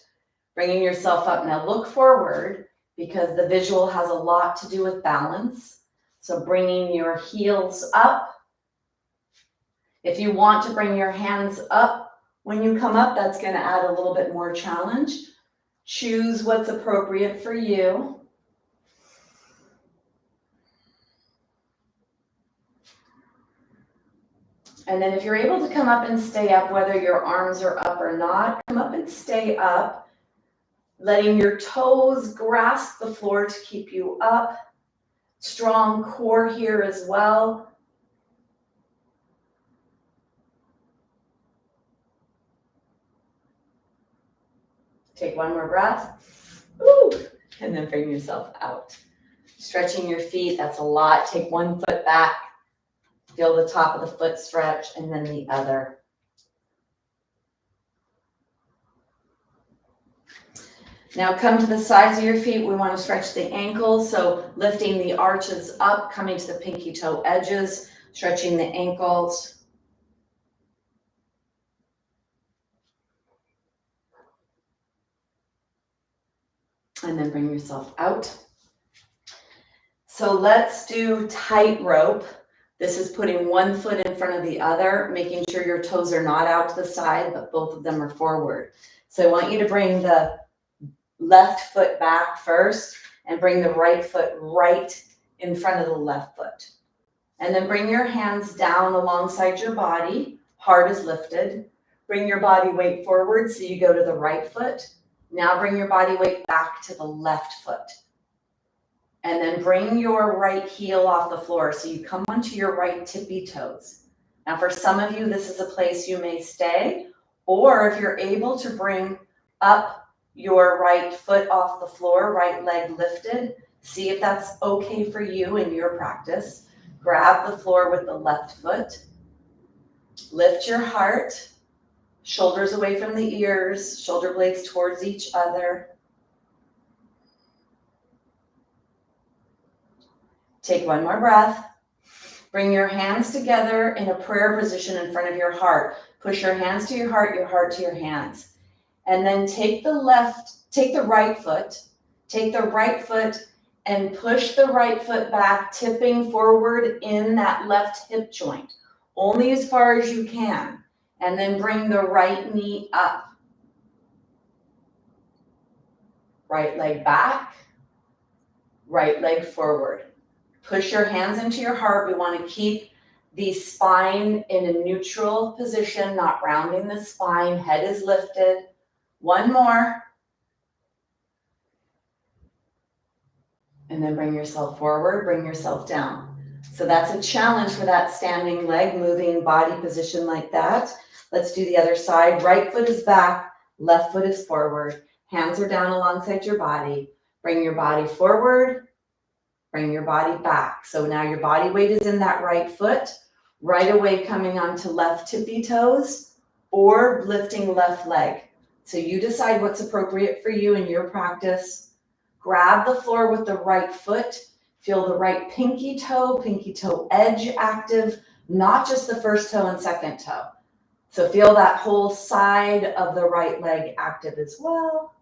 bringing yourself up. Now look forward because the visual has a lot to do with balance. So bringing your heels up. If you want to bring your hands up when you come up, that's going to add a little bit more challenge. Choose what's appropriate for you. And then if you're able to come up and stay up, whether your arms are up or not, come up and stay up, letting your toes grasp the floor to keep you up. Strong core here as well. Take one more breath. Ooh, and then bring yourself out. Stretching your feet, that's a lot. Take one foot back. Feel the top of the foot stretch, and then the other. Now come to the sides of your feet. We want to stretch the ankles, so lifting the arches up, coming to the pinky toe edges, stretching the ankles. And then bring yourself out. So let's do tightrope. This is putting one foot in front of the other, making sure your toes are not out to the side, but both of them are forward. So I want you to bring the left foot back first and bring the right foot right in front of the left foot. And then bring your hands down alongside your body, heart is lifted. Bring your body weight forward so you go to the right foot. Now bring your body weight back to the left foot. And then bring your right heel off the floor so you come onto your right tippy toes. Now for some of you, this is a place you may stay, or if you're able to bring up your right foot off the floor, right leg lifted, see if that's okay for you in your practice. Grab the floor with the left foot. Lift your heart, shoulders away from the ears, shoulder blades towards each other. Take one more breath. Bring your hands together in a prayer position in front of your heart. Push your hands to your heart to your hands. And then take the right foot and push the right foot back, tipping forward in that left hip joint, only as far as you can. And then bring the right knee up. Right leg back, right leg forward. Push your hands into your heart. We want to keep the spine in a neutral position, not rounding the spine. Head is lifted. One more. And then bring yourself forward, bring yourself down. So that's a challenge for that standing leg, moving body position like that. Let's do the other side. Right foot is back, left foot is forward. Hands are down alongside your body. Bring your body forward, bring your body back. So now your body weight is in that right foot, right away coming onto left tippy toes or lifting left leg. So you decide what's appropriate for you in your practice. Grab the floor with the right foot. Feel the right pinky toe edge active, not just the first toe and second toe. So feel that whole side of the right leg active as well.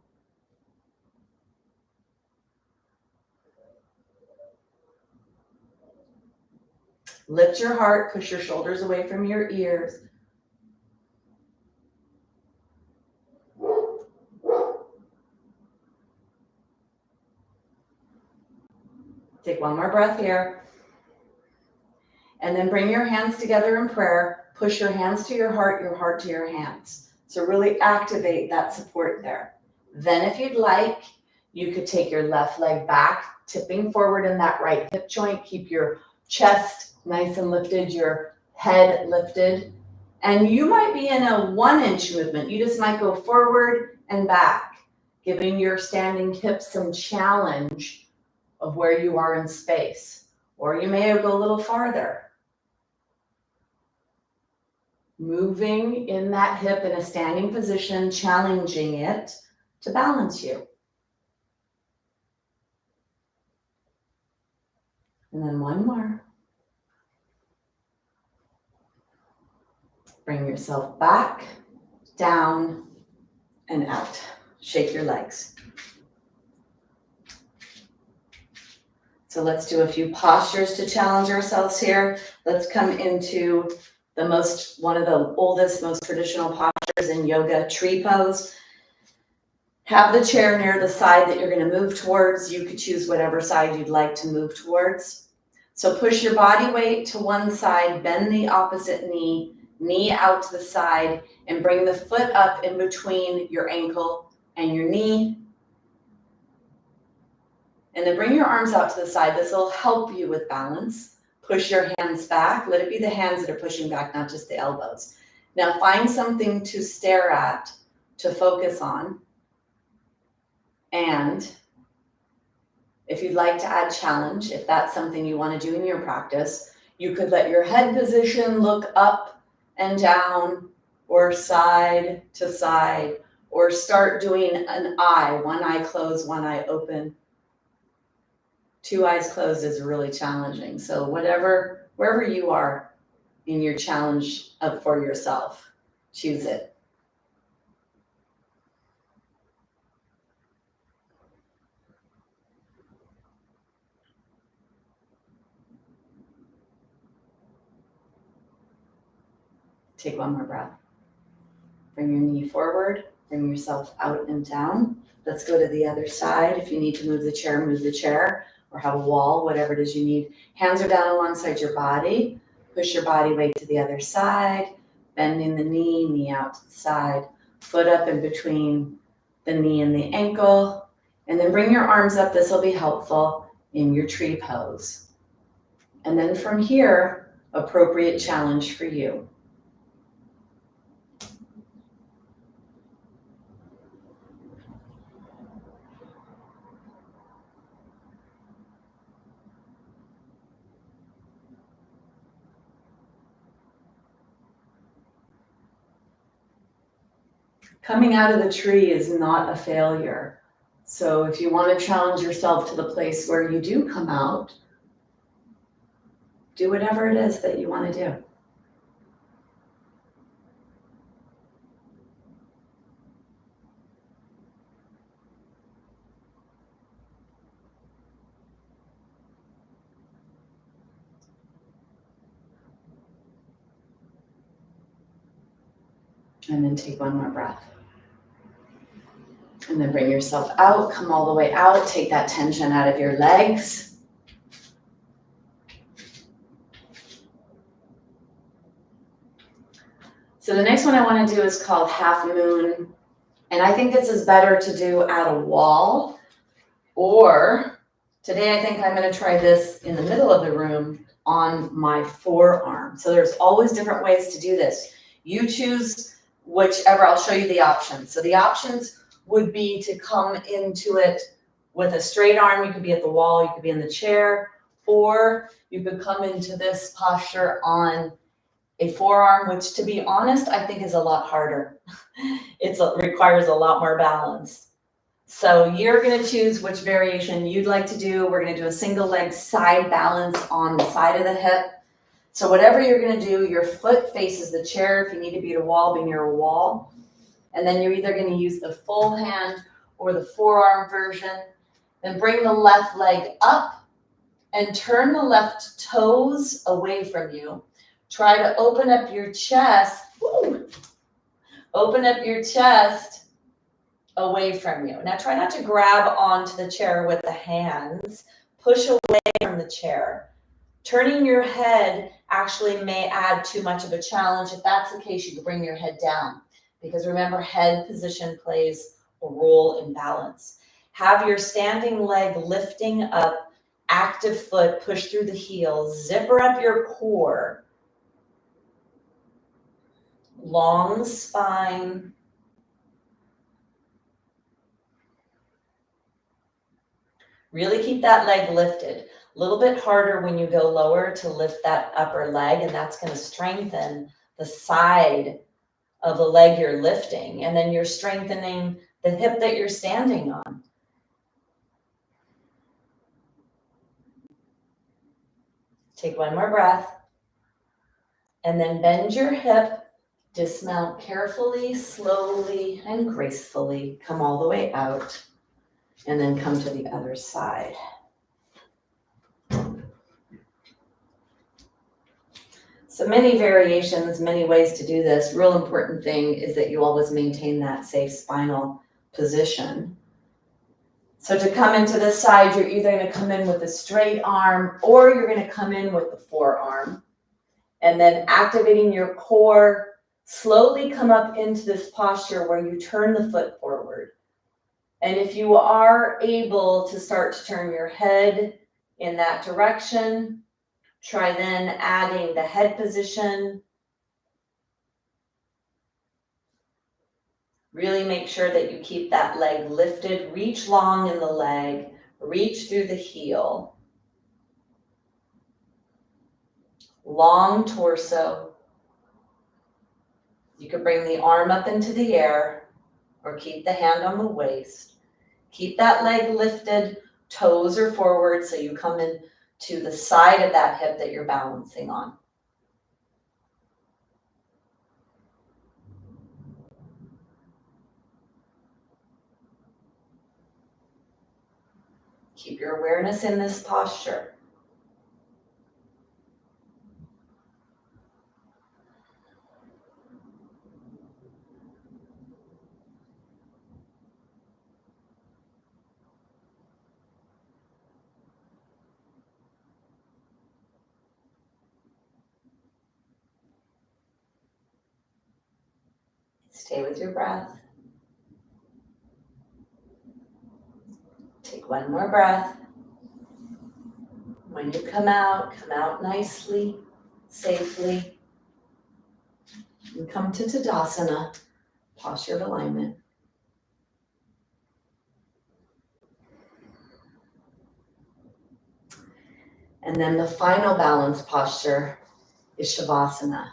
Lift your heart, push your shoulders away from your ears. Take one more breath here. And then bring your hands together in prayer. Push your hands to your heart to your hands. So really activate that support there. Then if you'd like, you could take your left leg back, tipping forward in that right hip joint. Keep your chest nice and lifted, your head lifted. And you might be in a 1-inch movement. You just might go forward and back, giving your standing hips some challenge of where you are in space. Or you may go a little farther. Moving in that hip in a standing position, challenging it to balance you. And then one more. Bring yourself back, down, and out. Shake your legs. So let's do a few postures to challenge ourselves here. Let's come into one of the oldest, most traditional postures in yoga, tree pose. Have the chair near the side that you're going to move towards. You could choose whatever side you'd like to move towards. So push your body weight to one side, bend the opposite knee out to the side, and bring the foot up in between your ankle and your knee. And then bring your arms out to the side. This will help you with balance. Push your hands back. Let it be the hands that are pushing back, not just the elbows. Now find something to stare at, to focus on. And if you'd like to add challenge, if that's something you want to do in your practice, you could let your head position look up and down or side to side, or start doing an eye, one eye closed, one eye open. 2 eyes closed is really challenging. So wherever you are in your challenge for yourself, choose it. Take one more breath. Bring your knee forward, bring yourself out and down. Let's go to the other side. If you need to move the chair, or have a wall, whatever it is you need. Hands are down alongside your body. Push your body weight to the other side, bending the knee out to the side, foot up in between the knee and the ankle, and then bring your arms up. This will be helpful in your tree pose. And then from here, appropriate challenge for you. Coming out of the tree is not a failure. So if you want to challenge yourself to the place where you do come out, Do whatever it is that you want to do. And then take one more breath. And then bring yourself out, come all the way out, take that tension out of your legs. So the next one I want to do is called Half Moon. And I think this is better to do at a wall, or today I think I'm going to try this in the middle of the room on my forearm. So there's always different ways to do this. You choose whichever. I'll show you the options. So the options would be to come into it with a straight arm. You could be at the wall, you could be in the chair, or you could come into this posture on a forearm, which, to be honest, I think is a lot harder. It requires a lot more balance. So you're going to choose which variation you'd like to do. We're going to do a single leg side balance on the side of the hip. So whatever you're going to do, your foot faces the chair. If you need to be at a wall, be near a wall. And then you're either going to use the full hand or the forearm version. Then bring the left leg up and turn the left toes away from you. Try to open up your chest. Woo! Open up your chest away from you. Now try not to grab onto the chair with the hands. Push away from the chair. Turning your head actually may add too much of a challenge. If that's the case, you can bring your head down. Because remember, head position plays a role in balance. Have your standing leg lifting up, active foot, push through the heels, zipper up your core. Long spine. Really keep that leg lifted. A little bit harder when you go lower to lift that upper leg, and that's going to strengthen the side of the leg you're lifting. And then you're strengthening the hip that you're standing on. Take one more breath. And then bend your hip. Dismount carefully, slowly, and gracefully. Come all the way out. And then come to the other side. So many variations, many ways to do this. Real important thing is that you always maintain that safe spinal position. So to come into this side, you're either going to come in with a straight arm or you're going to come in with the forearm. And then activating your core, slowly come up into this posture where you turn the foot forward. And if you are able to start to turn your head in that direction, try then adding the head position. Really make sure that you keep that leg lifted. Reach long in the leg. Reach through the heel. Long torso. You could bring the arm up into the air or keep the hand on the waist. Keep that leg lifted. Toes are forward so you come in to the side of that hip that you're balancing on. Keep your awareness in this posture. Stay with your breath. Take one more breath. When you come out nicely, safely. And come to Tadasana, posture of alignment. And then the final balance posture is Shavasana,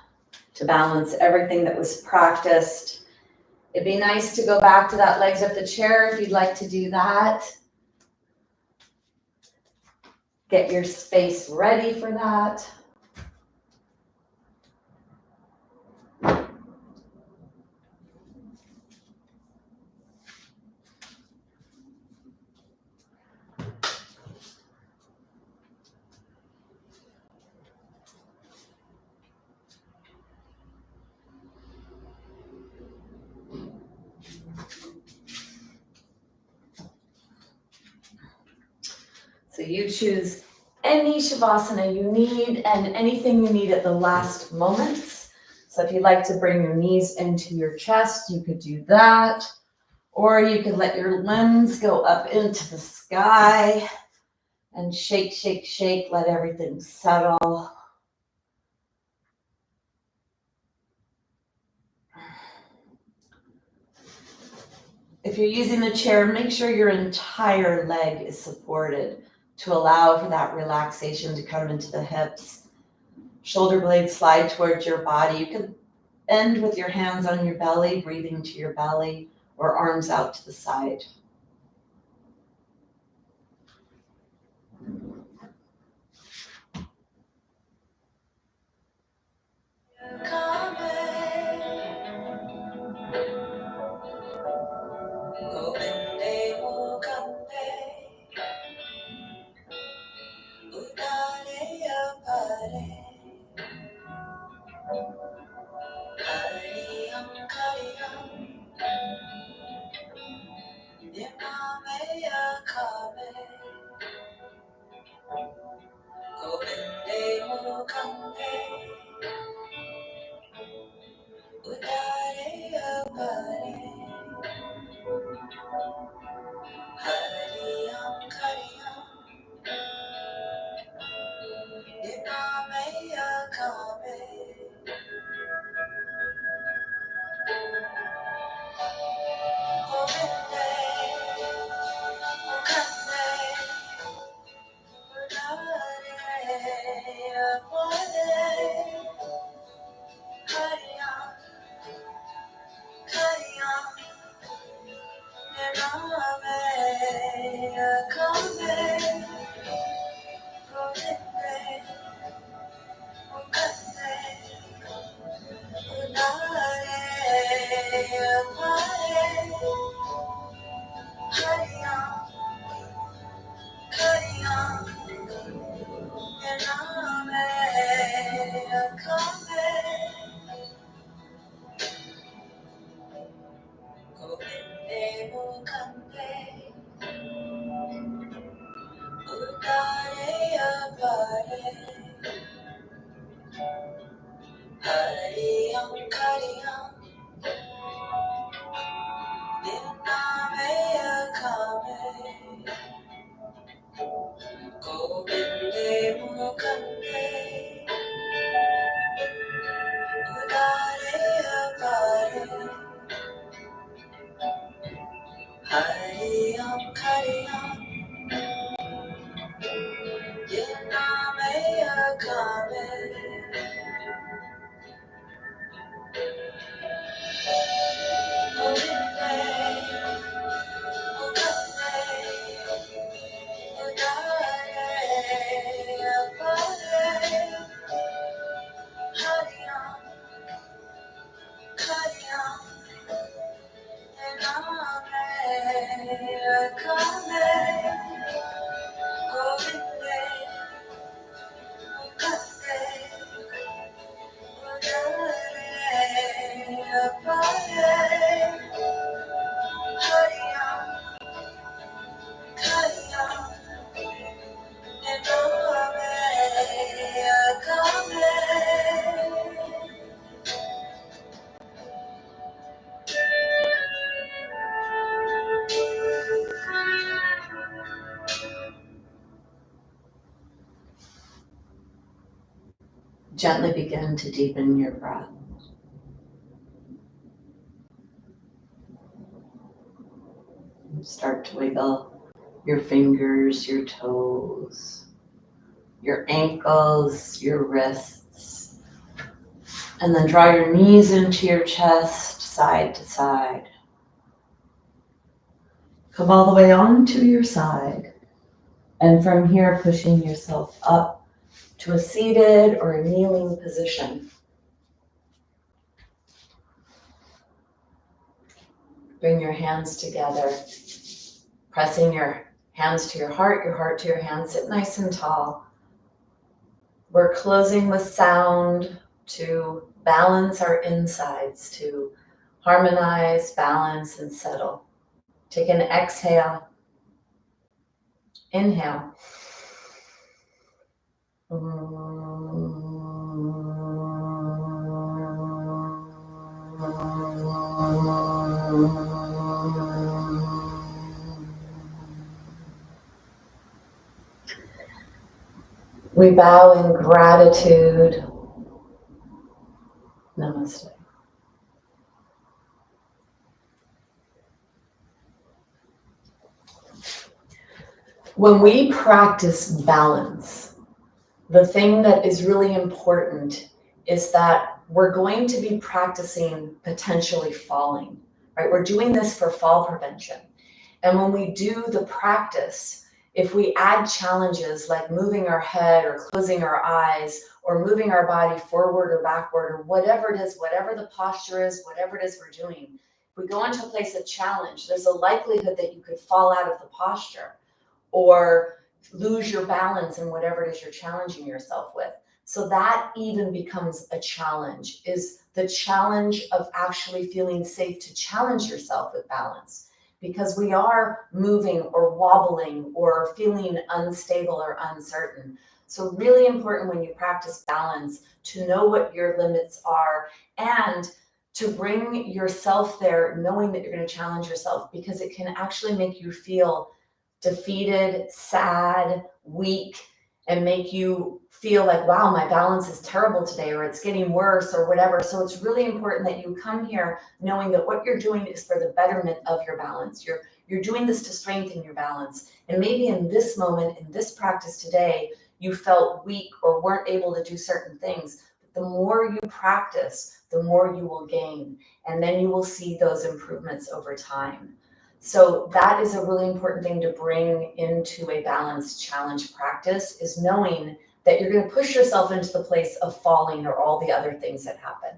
to balance everything that was practiced. It'd be nice to go back to that legs up the chair if you'd like to do that. Get your space ready for that. So you choose any Shavasana you need and anything you need at the last moments. So if you'd like to bring your knees into your chest, you could do that. Or you could let your limbs go up into the sky and shake, shake, shake, let everything settle. If you're using the chair, make sure your entire leg is supported to allow for that relaxation to come into the hips. Shoulder blades slide towards your body. You can end with your hands on your belly, breathing to your belly, or arms out to the side. Gently begin to deepen your breath. Start to wiggle your fingers, your toes, your ankles, your wrists, and then draw your knees into your chest, side to side. Come all the way onto your side, and from here, pushing yourself up to a seated or a kneeling position. Bring your hands together, pressing your hands to your heart to your hands. Sit nice and tall. We're closing with sound to balance our insides, to harmonize, balance, and settle. Take an exhale. Inhale. We bow in gratitude. Namaste. When we practice balance, the thing that is really important is that we're going to be practicing potentially falling, right? We're doing this for fall prevention. And when we do the practice, if we add challenges like moving our head or closing our eyes or moving our body forward or backward or whatever it is, whatever the posture is, whatever it is we're doing, if we go into a place of challenge, there's a likelihood that you could fall out of the posture or lose your balance in whatever it is you're challenging yourself with. So that even becomes a challenge, is the challenge of actually feeling safe to challenge yourself with balance, because we are moving or wobbling or feeling unstable or uncertain. So really important when you practice balance to know what your limits are and to bring yourself there knowing that you're going to challenge yourself, because it can actually make you feel defeated, sad, weak, and make you feel like, wow, my balance is terrible today, or it's getting worse, or whatever. So it's really important that you come here knowing that what you're doing is for the betterment of your balance. You're doing this to strengthen your balance. And maybe in this moment, in this practice today, you felt weak or weren't able to do certain things. But the more you practice, the more you will gain. And then you will see those improvements over time. So that is a really important thing to bring into a balanced challenge practice, is knowing that you're going to push yourself into the place of falling or all the other things that happen.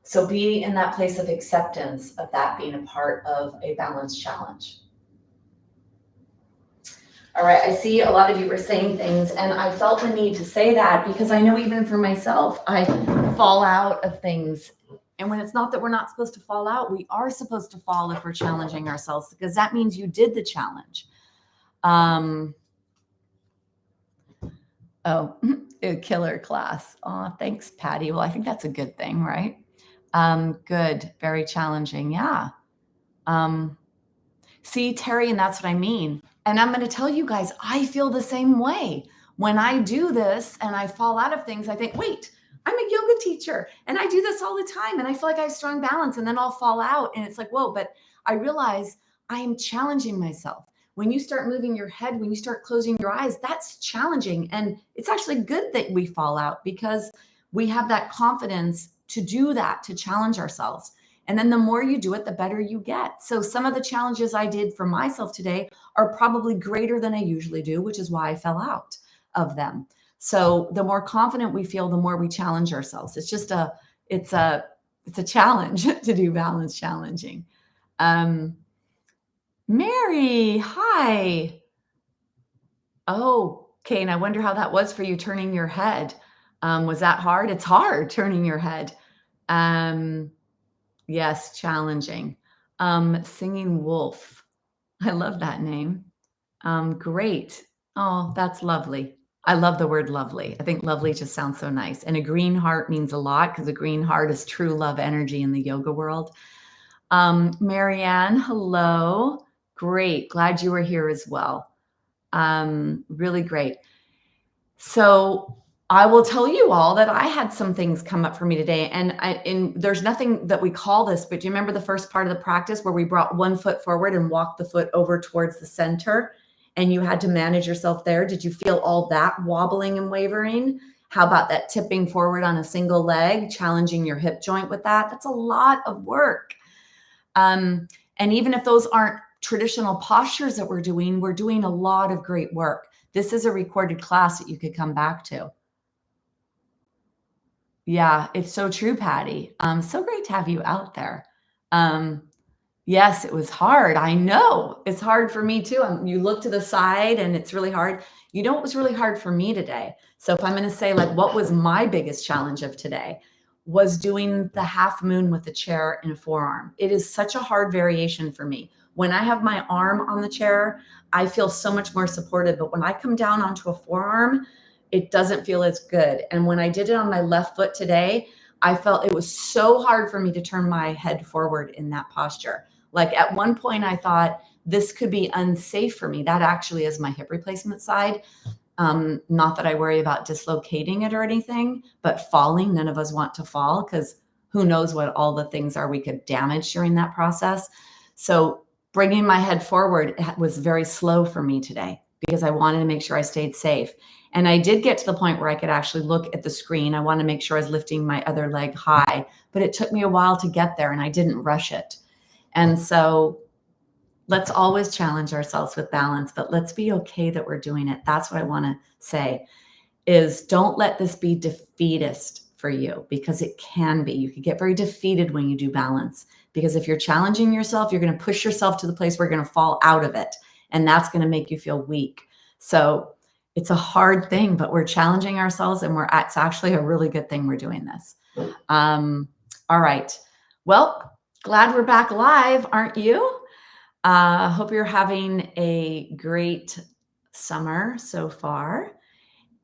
So be in that place of acceptance of that being a part of a balanced challenge. All right, I see a lot of you were saying things, and I felt the need to say that because I know even for myself, I fall out of things. And when it's not that we're not supposed to fall out, we are supposed to fall if we're challenging ourselves, because that means you did the challenge. Oh, a killer class. Oh, thanks, Patty. Well, I think that's a good thing, right? Good. Very challenging. Yeah. See, Terry, and that's what I mean. And I'm going to tell you guys, I feel the same way. When I do this and I fall out of things, I think, wait, I'm a yoga teacher and I do this all the time and I feel like I have strong balance, and then I'll fall out. And it's like, whoa, but I realize I am challenging myself. When you start moving your head, when you start closing your eyes, that's challenging. And it's actually good that we fall out, because we have that confidence to do that, to challenge ourselves. And then the more you do it, the better you get. So some of the challenges I did for myself today are probably greater than I usually do, which is why I fell out of them. So the more confident we feel, the more we challenge ourselves. It's just it's a challenge to do balance challenging. Mary, hi. Oh, okay. And I wonder how that was for you turning your head. Was that hard? It's hard turning your head. Yes, challenging. Singing Wolf. I love that name. Great. Oh, that's lovely. I love the word lovely. I think lovely just sounds so nice. And a green heart means a lot, because a green heart is true love energy in the yoga world. Marianne, hello. Great. Glad you were here as well. Really great. So I will tell you all that I had some things come up for me today, and there's nothing that we call this, but do you remember the first part of the practice where we brought one foot forward and walked the foot over towards the center, and you had to manage yourself there? Did you feel all that wobbling and wavering? How about that tipping forward on a single leg, challenging your hip joint with that? That's a lot of work. And even if those aren't traditional postures that we're doing a lot of great work. This is a recorded class that you could come back to. Yeah, it's so true, Patty. So great to have you out there. Yes, it was hard. I know it's hard for me too. You look to the side and it's really hard. You know, it was really hard for me today. So if I'm going to say, like, what was my biggest challenge of today, was doing the half moon with the chair in a forearm. It is such a hard variation for me. When I have my arm on the chair, I feel so much more supported. But when I come down onto a forearm, it doesn't feel as good. And when I did it on my left foot today, I felt it was so hard for me to turn my head forward in that posture. Like at one point I thought this could be unsafe for me. That actually is my hip replacement side. Not that I worry about dislocating it or anything, but falling, none of us want to fall because who knows what all the things are we could damage during that process. So bringing my head forward was very slow for me today because I wanted to make sure I stayed safe. And I did get to the point where I could actually look at the screen. I wanted to make sure I was lifting my other leg high, but it took me a while to get there and I didn't rush it. And so let's always challenge ourselves with balance, but let's be okay that we're doing it. That's what I want to say is don't let this be defeatist for you because it can be. You can get very defeated when you do balance because if you're challenging yourself, you're going to push yourself to the place where you're going to fall out of it. And that's going to make you feel weak. So it's a hard thing, but we're challenging ourselves and it's actually a really good thing we're doing this. All right. Well, glad we're back live, aren't you? Hope you're having a great summer so far.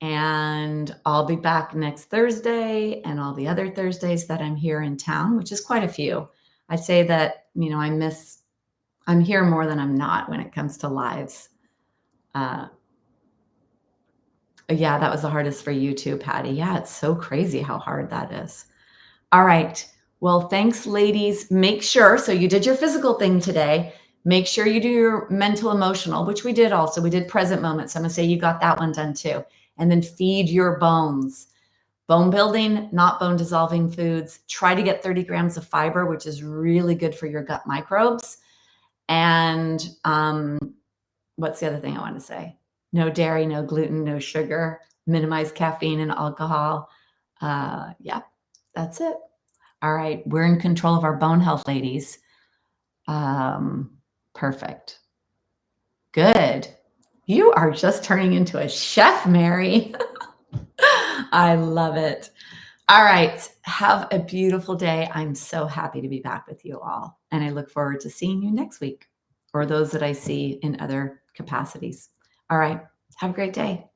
And I'll be back next Thursday and all the other Thursdays that I'm here in town, which is quite a few. I'd say that, I'm here more than I'm not when it comes to lives. Yeah, that was the hardest for you too, Patty. Yeah, it's so crazy how hard that is. All right. Well, thanks, ladies. Make sure, so you did your physical thing today. Make sure you do your mental, emotional, which we did also. We did present moments. I'm going to say you got that one done too. And then feed your bones. Bone building, not bone dissolving foods. Try to get 30 grams of fiber, which is really good for your gut microbes. And what's the other thing I want to say? No dairy, no gluten, no sugar. Minimize caffeine and alcohol. Yeah, that's it. All right. We're in control of our bone health, ladies. Perfect. Good. You are just turning into a chef, Mary. I love it. All right. Have a beautiful day. I'm so happy to be back with you all. And I look forward to seeing you next week or those that I see in other capacities. All right. Have a great day.